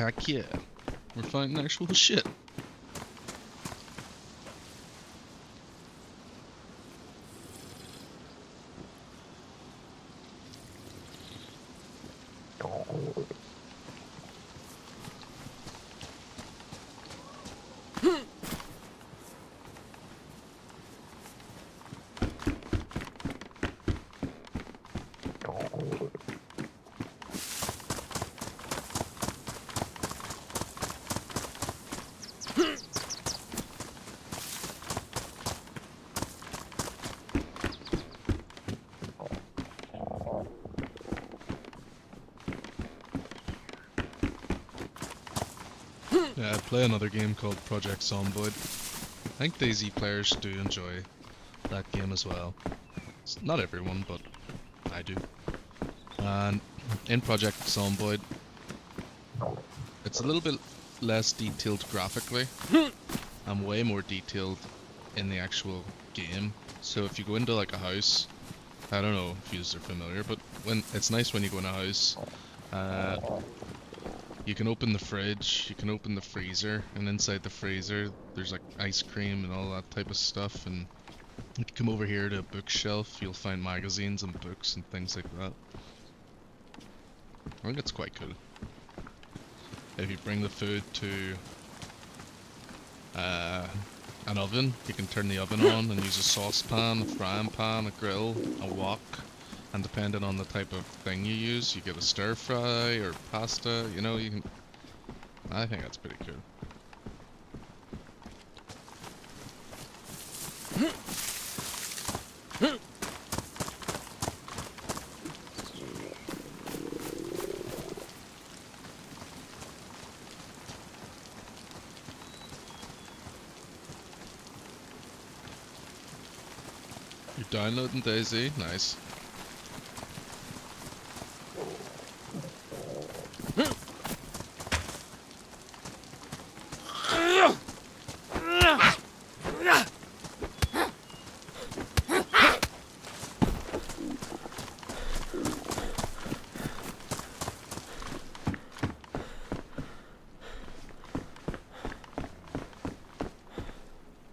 Heck yeah. We're fighting actual shit. Yeah, I play another game called Project Zomboid. I think DayZ players do enjoy that game as well. It's not everyone, but I do. And in Project Zomboid, it's a little bit less detailed graphically, and way more detailed in the actual game. So if you go into like a house, I don't know if you're familiar, but when it's nice when you go in a house, you can open the fridge, you can open the freezer, and inside the freezer there's like ice cream and all that type of stuff. And if you come over here to a bookshelf, you'll find magazines and books and things like that. I think it's quite cool. If you bring the food to an oven, you can turn the oven on and use a saucepan, a frying pan, a grill, a wok, and depending on the type of thing you use, you get a stir fry or pasta, you know, you can... I think that's pretty cool. You're downloading DayZ? Nice.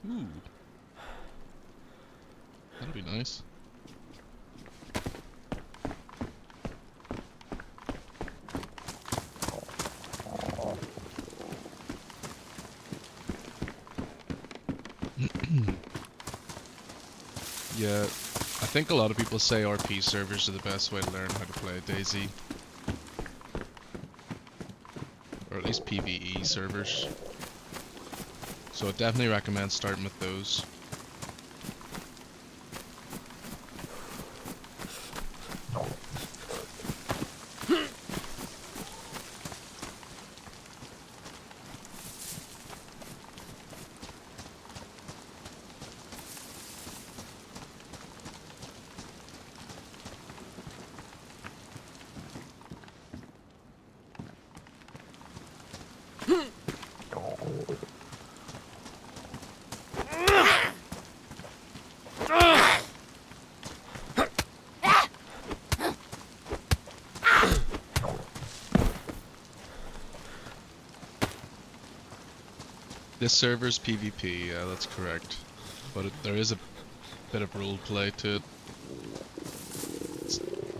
Ooh. That'll be nice. Yeah, I think a lot of people say RP servers are the best way to learn how to play DayZ. Or at least PvE servers. So I definitely recommend starting with those. This server's PvP, yeah, that's correct. But there is a bit of roleplay to it.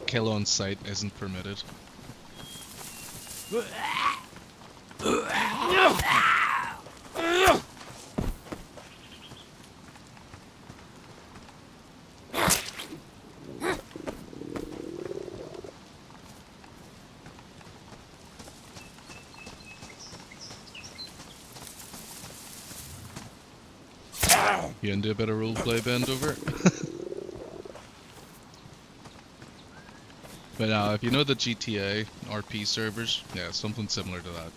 Kill on sight isn't permitted. You into a bit of roleplay, bend over? But if you know the GTA RP servers, yeah, something similar to that.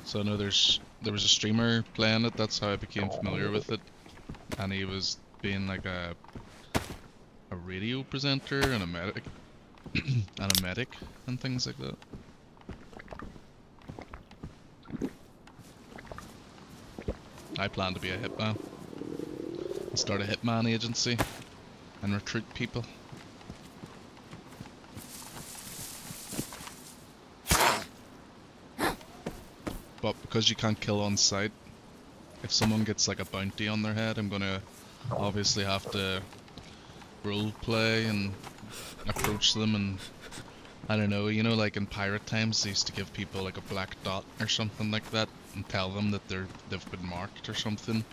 So I know there was a streamer playing it, that's how I became familiar with it. And he was being like a radio presenter and a medic and things like that. I plan to be a hitman. start a Hitman agency and recruit people. But because you can't kill on sight, if someone gets like a bounty on their head, I'm gonna obviously have to role play and approach them, and I don't know, you know, like in pirate times they used to give people like a black dot or something like that and tell them that they've been marked or something.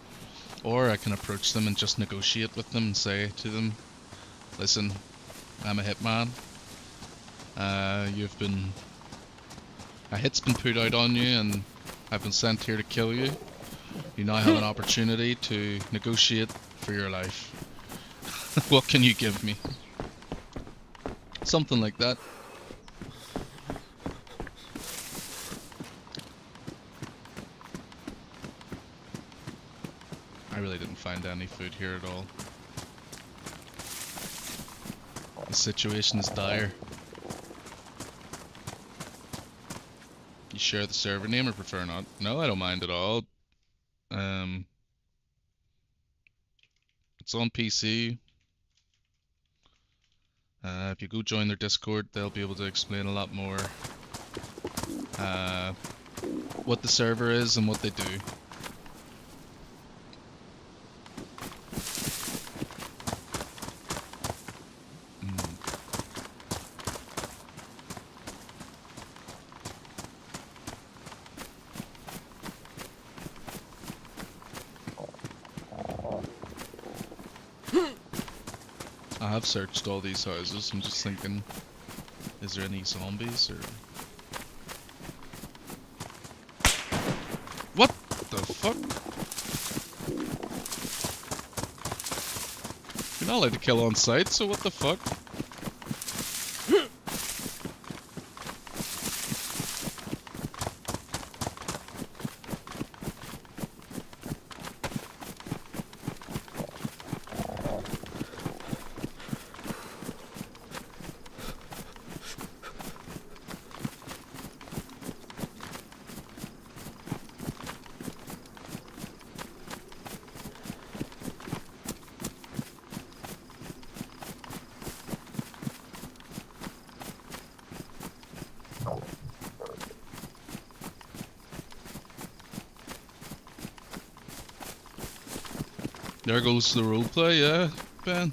Or I can approach them and just negotiate with them and say to them, listen, I'm a hitman. A hit's been put out on you and I've been sent here to kill you. You now have an opportunity to negotiate for your life. What can you give me? Something like that. I really didn't find any food here at all. The situation is dire. You share the server name or prefer not? No, I don't mind at all. It's on PC. If you go join their Discord, they'll be able to explain a lot more what the server is and what they do. I have searched all these houses. I'm just thinking, is there any zombies or... What the fuck? You're not allowed to kill on sight, so what the fuck? There goes the roleplay, yeah, Ben.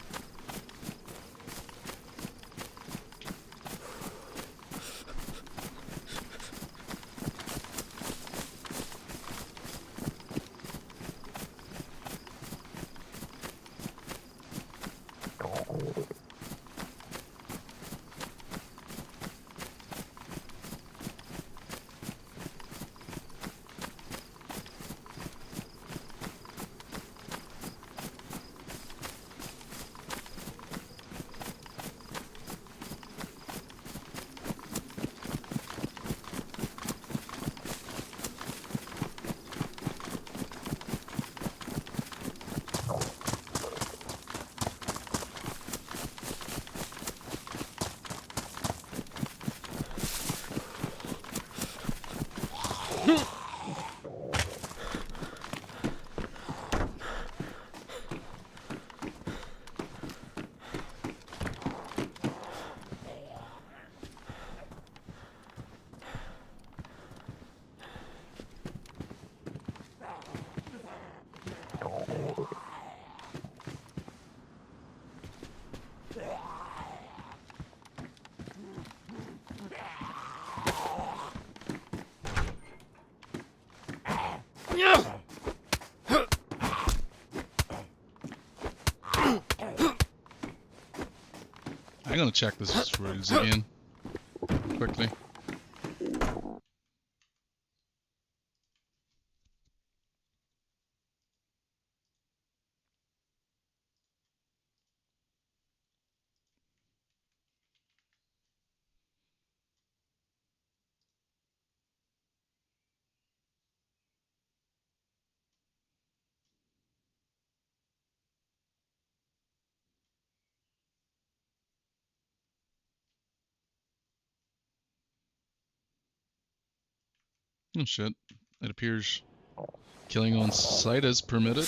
I'm gonna check this rules again, quickly. Oh shit, it appears killing on sight is permitted.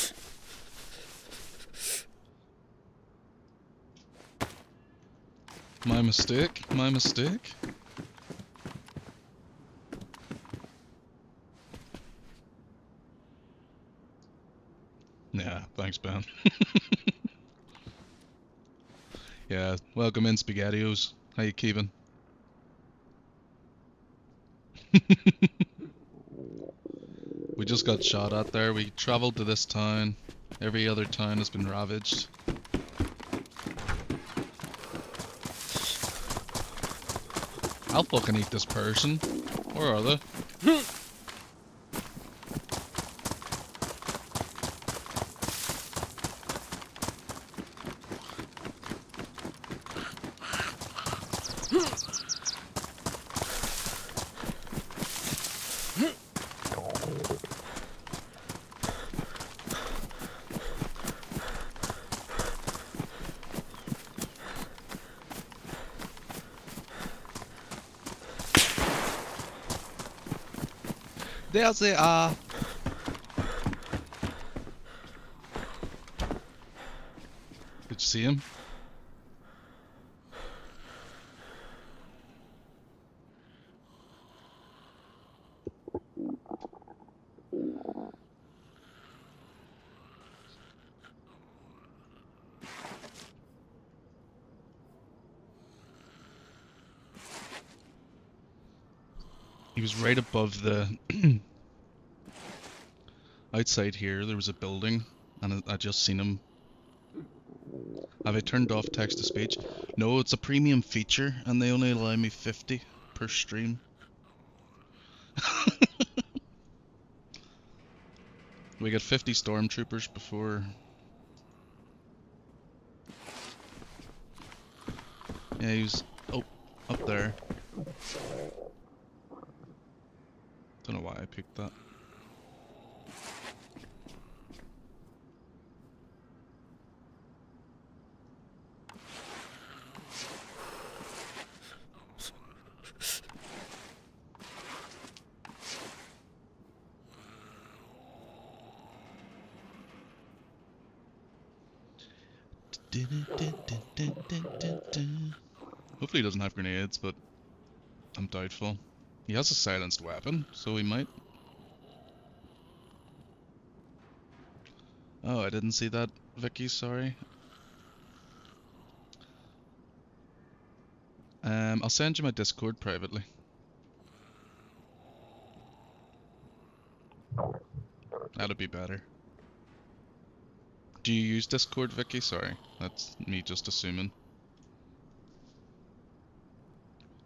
My mistake, my mistake. Yeah, thanks, Ben. Yeah, welcome in, SpaghettiOs. How you keeping? We just got shot at there. We travelled to this town. Every other town has been ravaged. I'll fucking eat this person. Where are they? There they are. Did you see him? He was right above the... Outside here, there was a building, and I just seen him. Have I turned off text-to-speech? No, it's a premium feature, and they only allow me 50 per stream. We got 50 stormtroopers before... Yeah, he was... Oh, up there. Don't know why I picked that. Hopefully he doesn't have grenades, but I'm doubtful. He has a silenced weapon, so he might. Oh, I didn't see that, Vicky, sorry. I'll send you my Discord privately. That'll be better. Do you use Discord, Vicky? Sorry, that's me just assuming.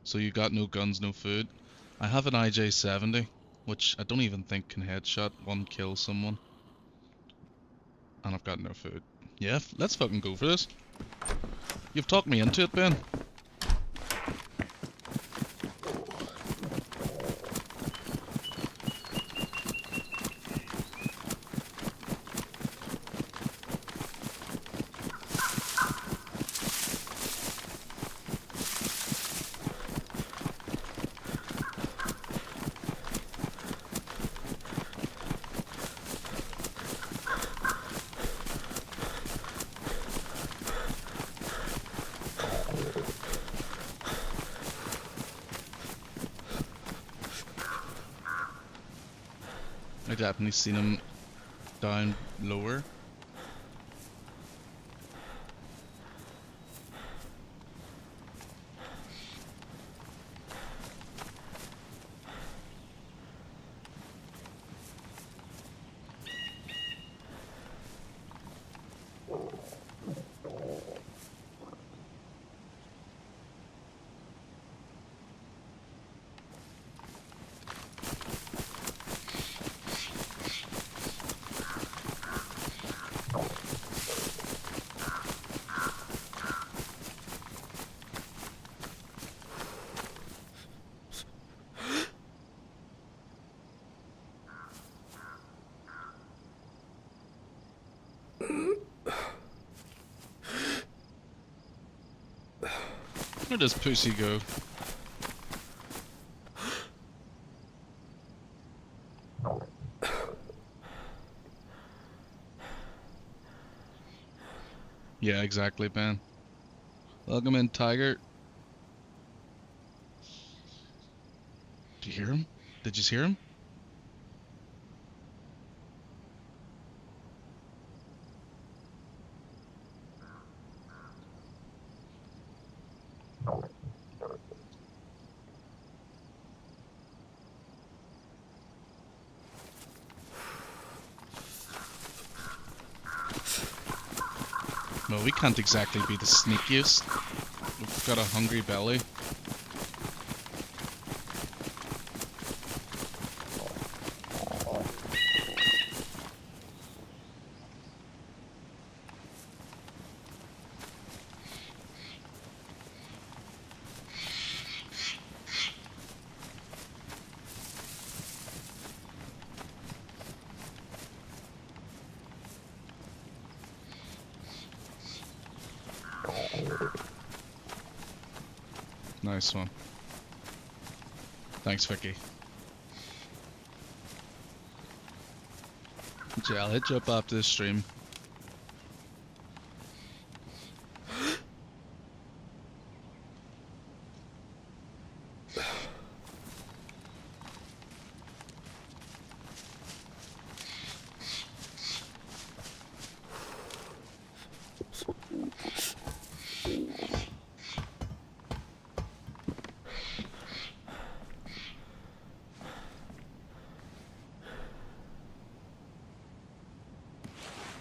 So you got no guns, no food? I have an IJ-70, which I don't even think can headshot one kill someone. And I've got no food. Yeah, let's fucking go for this. You've talked me into it, Ben. I definitely seen him down lower. Where does Pussy go? Yeah, exactly, Ben. Welcome in, Tiger. hear him? Did you hear him? Well, we can't exactly be the sneakiest. We've got a hungry belly. Nice one. Thanks, Vicky. Yeah, I'll hit you up after this stream.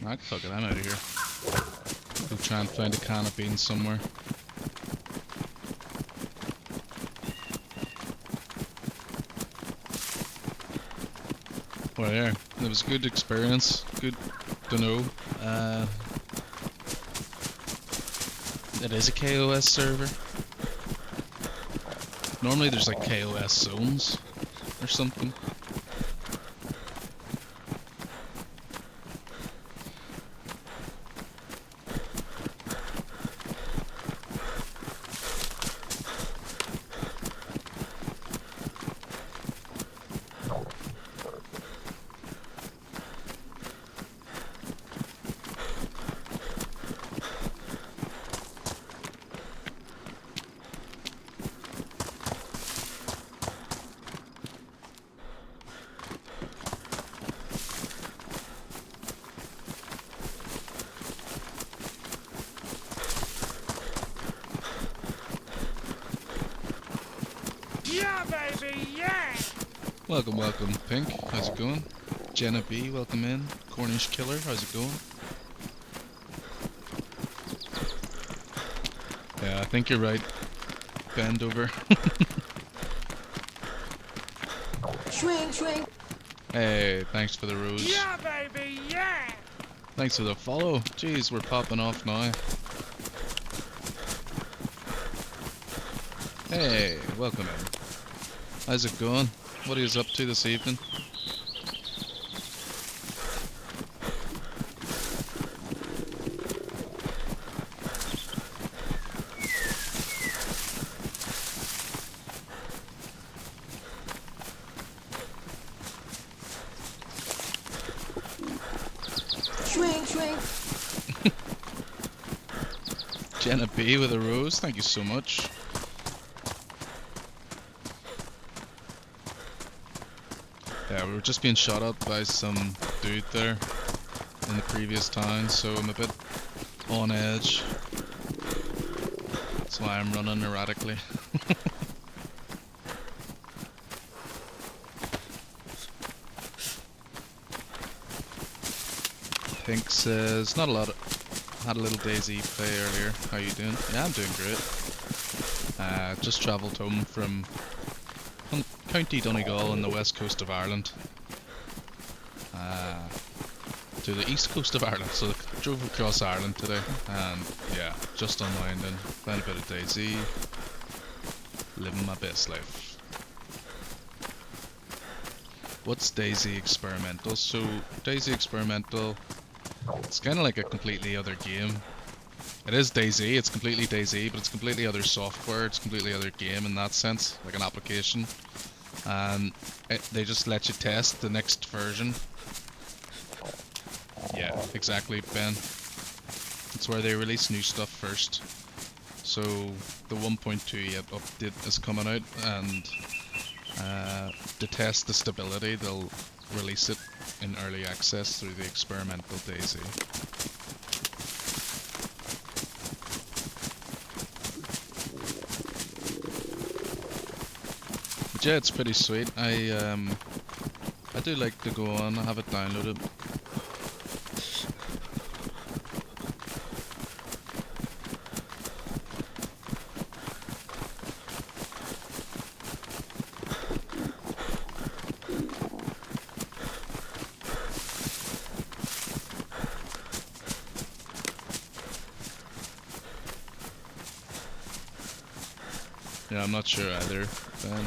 Alright, fuck it, I'm out of here. Go try and find a can of beans somewhere. Well, yeah, it was a good experience. Good to know. It is a KOS server. Normally there's like KOS zones or something. Yeah, baby, yeah! Welcome, welcome, Pink. How's it going? Jenna B, welcome in. Cornish Killer, how's it going? Yeah, I think you're right. Bend over. Swing, swing. Hey, thanks for the rose. Yeah, baby, yeah! Thanks for the follow. Jeez, we're popping off now. Hey, welcome in. How's it going? What are you up to this evening? Swing, swing. Jenna B with a rose, thank you so much. Yeah, we were just being shot at by some dude there in the previous town, so I'm a bit on edge. That's why I'm running erratically. Pink says, not a lot. Had a little DayZ play earlier. How you doing? Yeah, I'm doing great. Just travelled home from County Donegal on the west coast of Ireland to the east coast of Ireland. So I drove across Ireland today, and yeah, just unwinding, playing a bit of DayZ, living my best life. What's DayZ Experimental? So DayZ Experimental, it's kind of like a completely other game. It is DayZ, it's completely DayZ, but it's completely other software, it's completely other game in that sense, like an application. And they just let you test the next version. Yeah, exactly, Ben. It's where they release new stuff first. So the 1.2 update is coming out, and To test the stability, they'll release it in early access through the experimental DAYZ. But yeah, it's pretty sweet. I do like to go on. I have it downloaded. Yeah, I'm not sure either, Ben.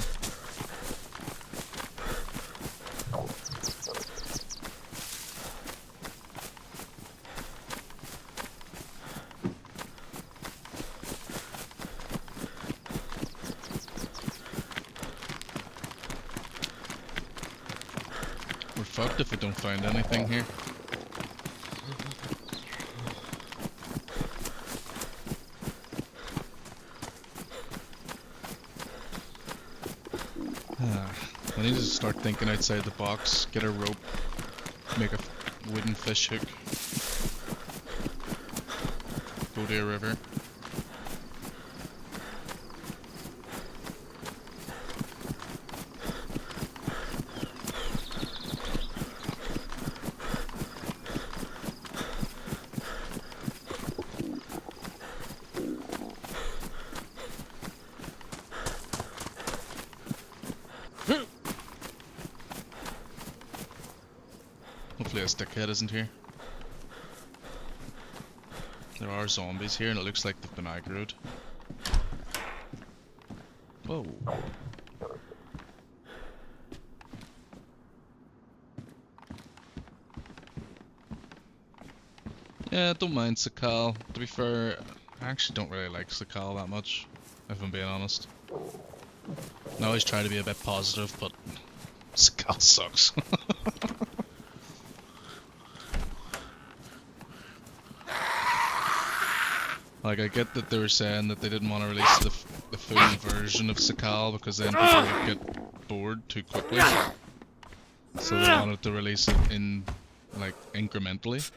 We're fucked if we don't find anything here. I need to start thinking outside the box, get a rope, make a wooden fish hook, go to a river. Hopefully a stickhead isn't here. There are zombies here and it looks like they've been aggroed. Whoa. Yeah, don't mind Sakal. To be fair, I actually don't really like Sakal that much, if I'm being honest. I always try to be a bit positive, but Sakal sucks. Like, I get that they were saying that they didn't want to release the full version of Sakal because then people would get bored too quickly. So they wanted to release it in, like, incrementally.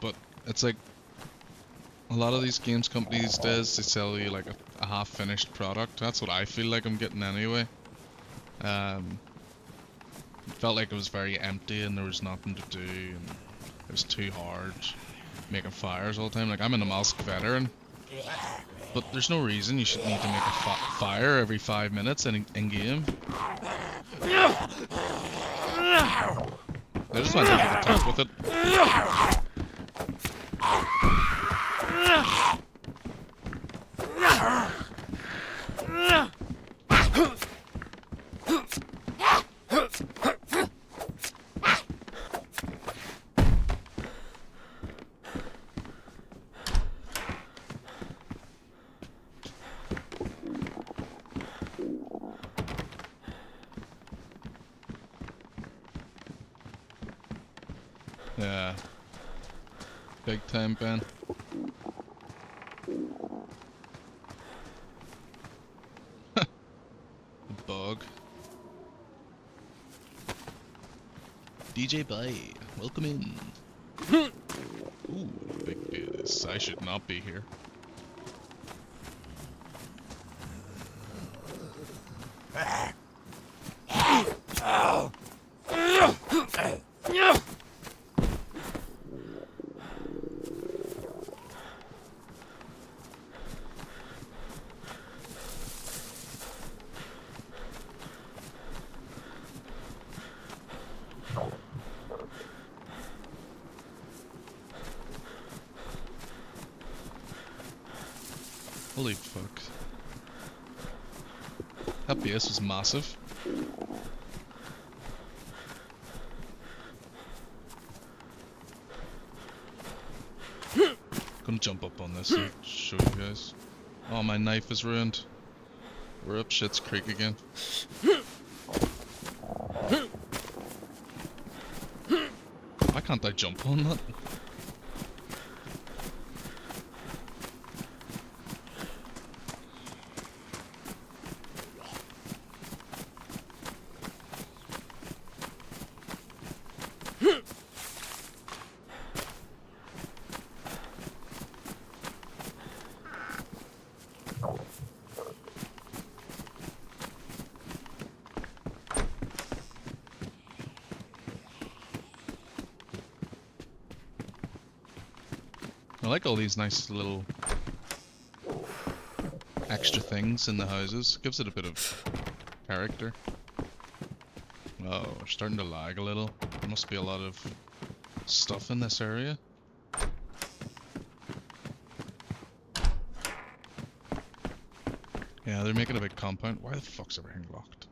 But it's like, a lot of these games companies these days, they sell you like a half-finished product. That's what I feel like I'm getting anyway. It felt like it was very empty and there was nothing to do and it was too hard. Making fires all the time. Like, I'm an Amalsk veteran, but there's no reason you should need to make a fire every 5 minutes in game. I just went over the top with it. Yeah. Big time, Ben. The bug. DJ Bye, welcome in. Ooh, big biz. I should not be here. Holy fuck. That base was massive. Gonna jump up on this and show you guys. Oh, my knife is ruined. We're up Shit's Creek again. Why can't I jump on that? like all these nice little extra things in the houses. Gives it a bit of character. Oh, we're starting to lag a little. There must be a lot of stuff in this area. Yeah, they're making a big compound. Why the fuck's everything locked?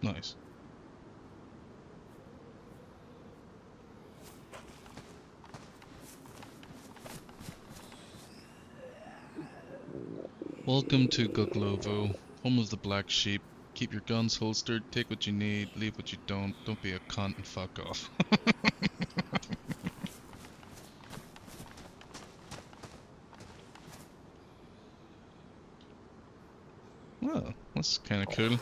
Nice. Welcome to Guglovo, home of the black sheep. Keep your guns holstered, take what you need, leave what you don't be a cunt and fuck off. Well, that's kinda cool.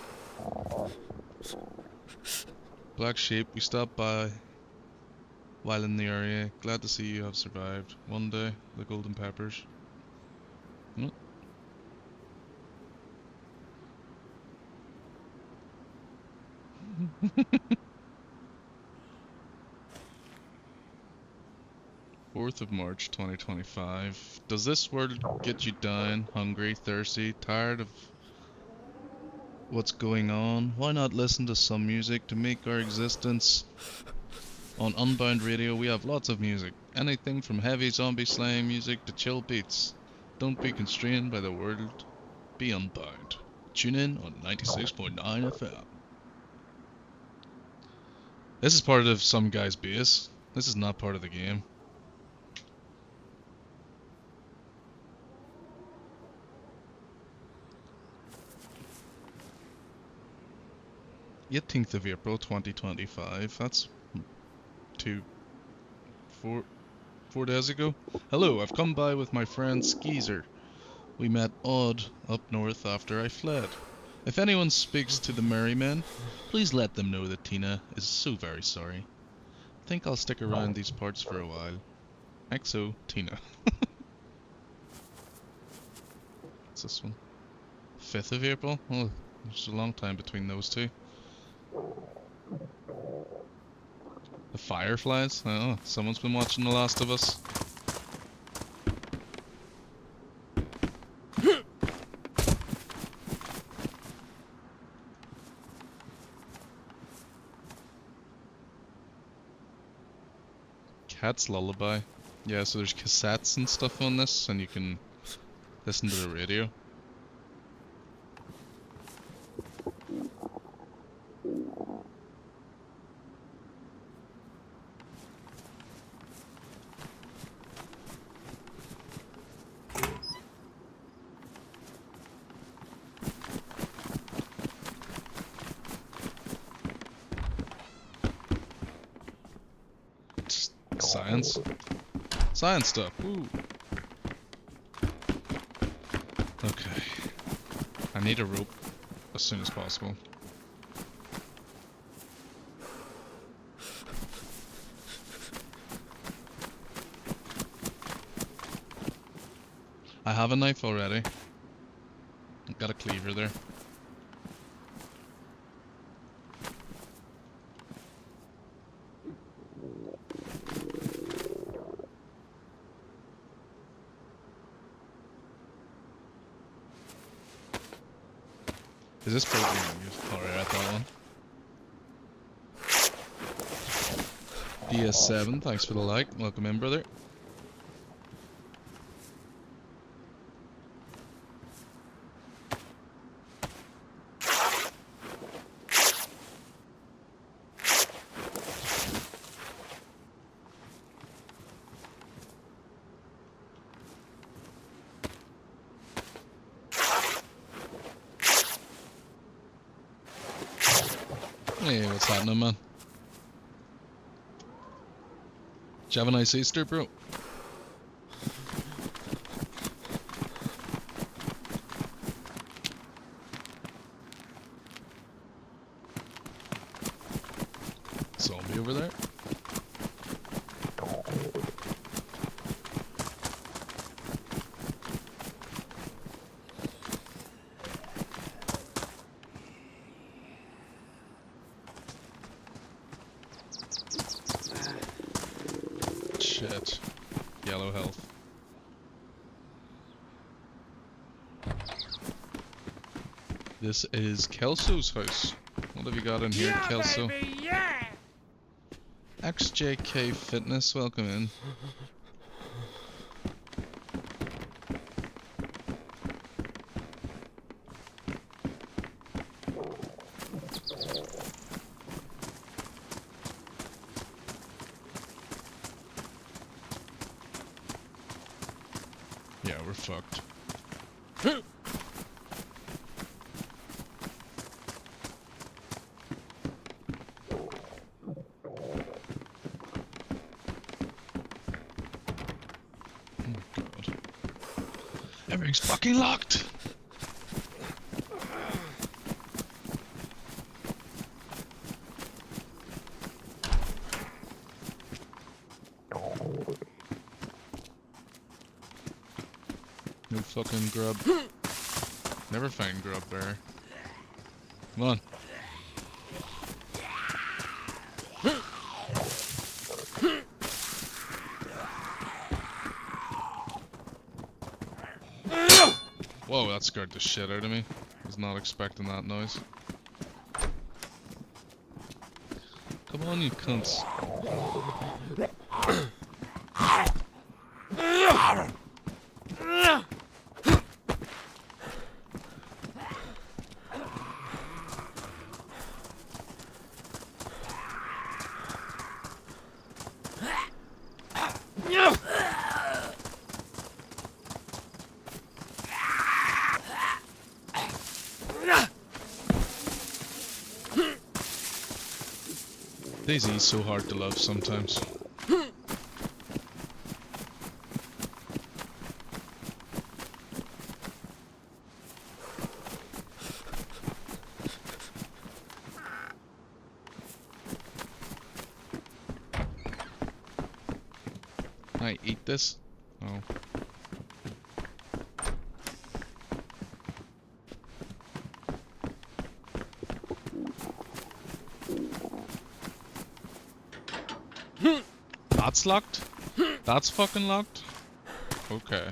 Black sheep, we stopped by while in the area. Glad to see you have survived. One day, the golden peppers. Hmm. 4th of March 2025. Does this world get you down, hungry, thirsty, tired of what's going on? Why not listen to some music to make our existence? On Unbound Radio we have lots of music. Anything from heavy zombie slaying music to chill beats. Don't be constrained by the world. Be unbound. Tune in on 96.9 FM. This is part of some guy's base. This is not part of the game. Eighteenth of April 2025. That's four days ago. Hello, I've come by with my friend Skeezer. We met Odd up north after I fled. If anyone speaks to the merry men, please let them know that Tina is so very sorry. I think I'll stick around these parts for a while. XO, Tina. What's this one? 5th of April? Oh, there's a long time between those two. The Fireflies? Oh, someone's been watching The Last of Us. Cat's Lullaby. Yeah, so there's cassettes and stuff on this, and you can listen to the radio. Science. Science stuff. Ooh. Okay. I need a rope as soon as possible. I have a knife already. I've got a cleaver there. Is this boat being used? Alright, I thought one. DS7, thanks for the like. Welcome in, brother. Hey, what's happening, man? Did you have a nice Easter, bro? zombie over there? Shit. Yellow health. This is Kelso's house. What have you got in here, Yeah, Kelso? baby, yeah! XJK Fitness, welcome in. Yeah, we're fucked. God. Everything's fucking locked! No fucking grub. Never find grub there. Come on. Whoa, that scared the shit out of me. Was not expecting that noise. Come on, you cunts. DAYZ is so hard to love sometimes. I eat this? Oh. That's locked? That's fucking locked? Okay.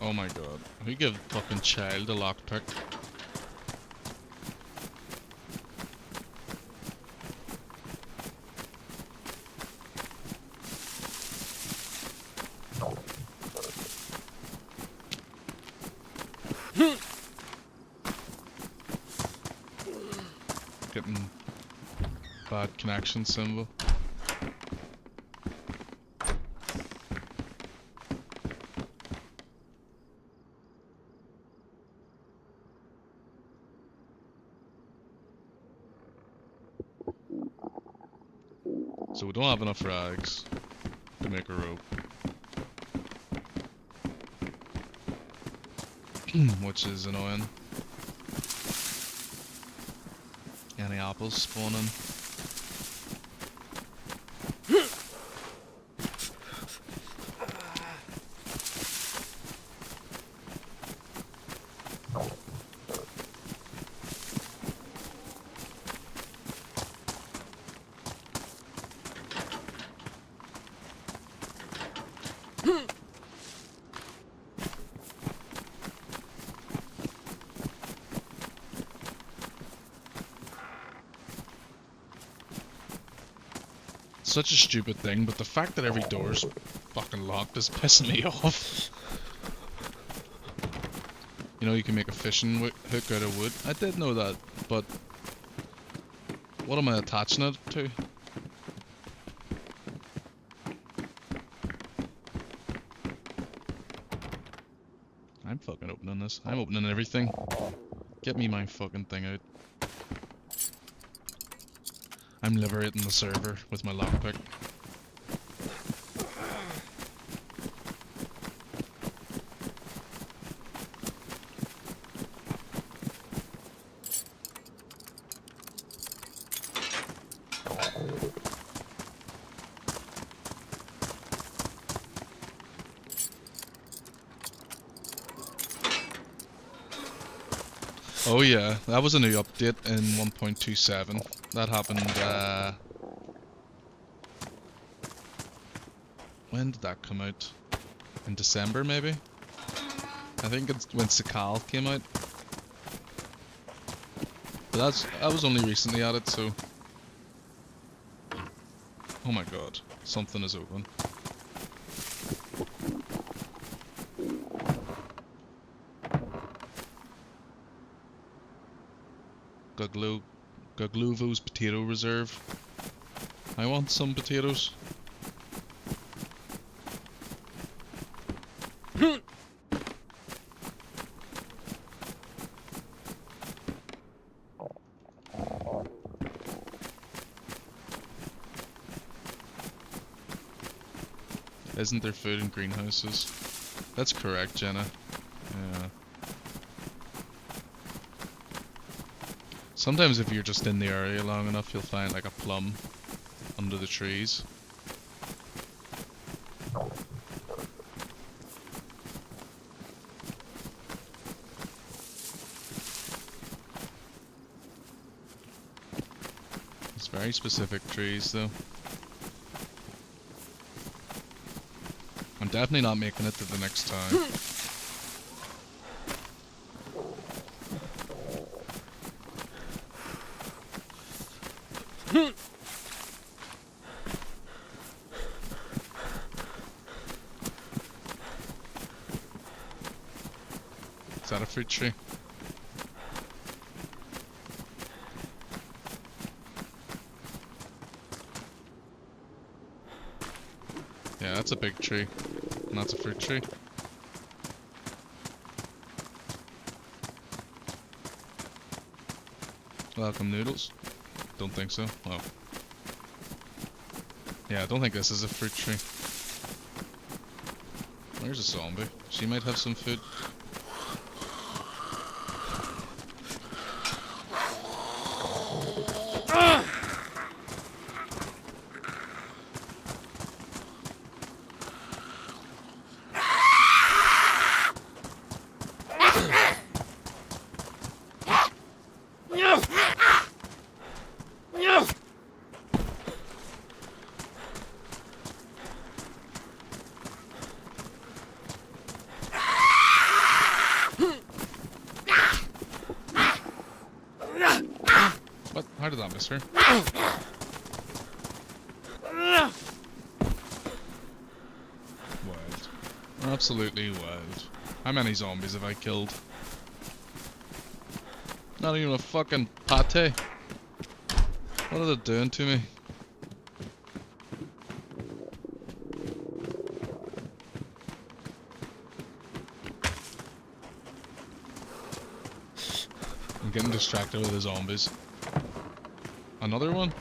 Oh my god. We give fucking child a lockpick. Getting bad connection symbol. So we don't have enough rags to make a rope. Which is annoying. Any apples spawning? Such a stupid thing, but the fact that every door's fucking locked is pissing me off. You know, you can make a fishing hook out of wood. I did know that, but what am I attaching it to? I'm fucking opening this. I'm opening everything. Get me my fucking thing out. I'm liberating the server with my lockpick. Oh yeah, that was a new update in 1.27. That happened, when did that come out? In December, maybe? I think it's when Sakal came out. But that was only recently added, so... Oh my god, something is open. Gagluvo's potato reserve. I want some potatoes. Isn't there food in greenhouses? That's correct, Jenna. Yeah. Sometimes if you're just in the area long enough, you'll find like a plum under the trees. It's very specific trees though. I'm definitely not making it to the next town. Is that a fruit tree? Yeah, that's a big tree. And that's a fruit tree. Welcome noodles. Don't think so. Oh. Yeah, I don't think this is a fruit tree. Where's a zombie? She might have some food. What? How did that miss her? Wild. Absolutely wild. How many zombies have I killed? Not even a fucking pate. What are they doing to me? I'm getting distracted with the zombies. Another one?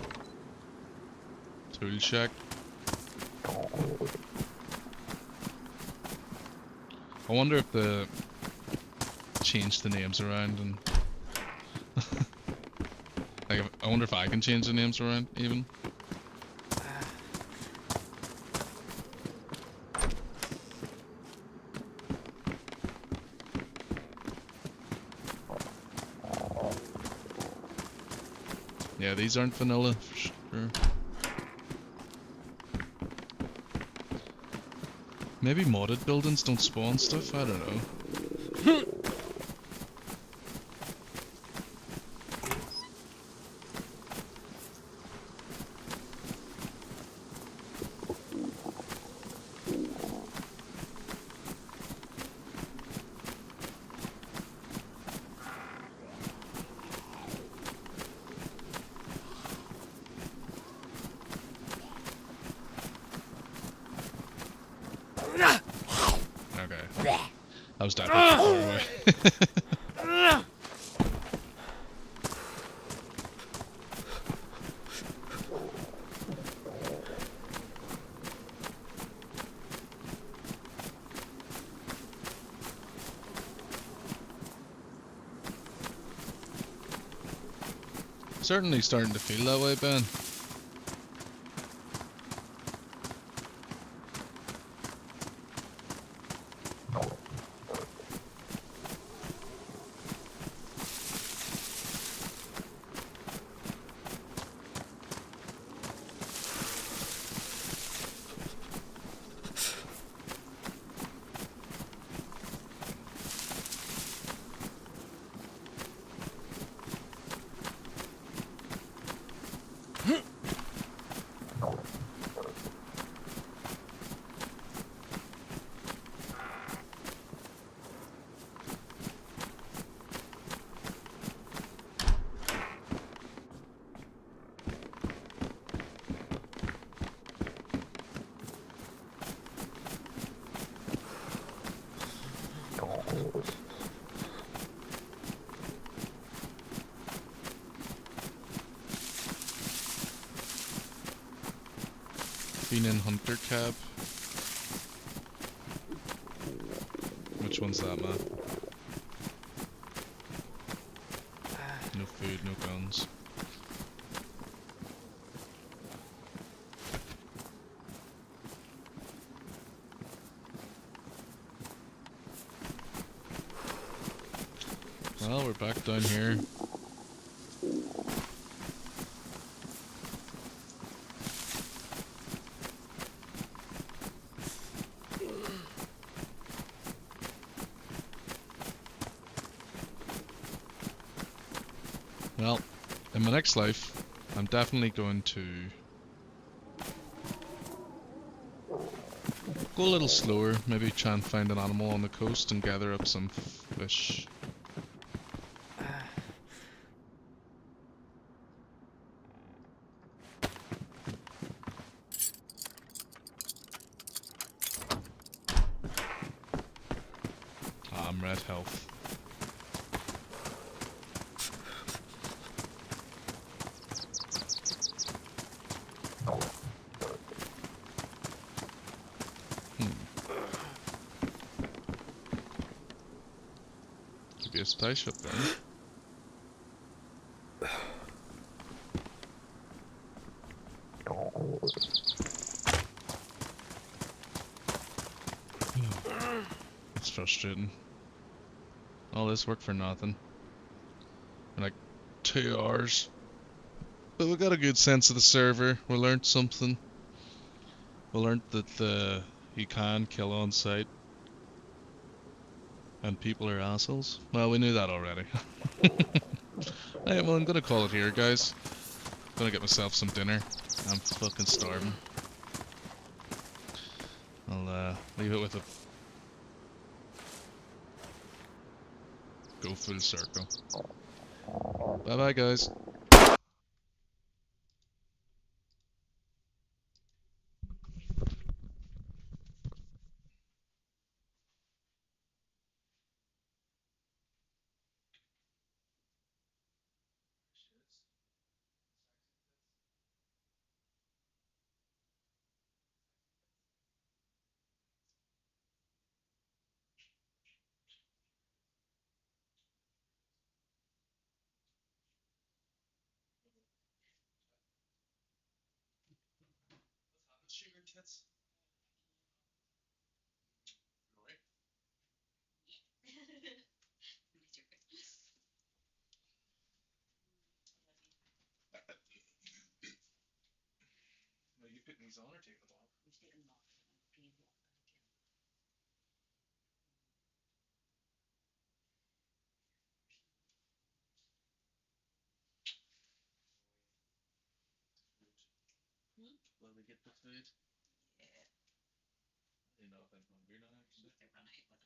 Tool shack. I wonder if they changed the names around and... like, I wonder if I can change the names around, even. Yeah, these aren't vanilla, for sure. Maybe modded buildings don't spawn stuff, I don't know. Okay. I was diving far away. Certainly starting to feel that way, Ben. Been in Hunter Cab. Which one's that, man? No food, no guns. Well, we're back down here. Well, in my next life, I'm definitely going to go a little slower, maybe try and find an animal on the coast and gather up some fish. Ah, I'm red health. Could be a spice up there. It's frustrating. All this work for nothing. In like 2 hours. But we got a good sense of the server. We learned something. We learned that you can kill on sight. And people are assholes. Well, we knew that already. Right, well, I'm gonna call it here, guys. Gonna get myself some dinner. I'm fucking starving. I'll leave it with a go full circle. Bye bye, guys. Sugar tits. Are you putting these on or taking them off? Will we get the food? You know if I'm hungry now, actually.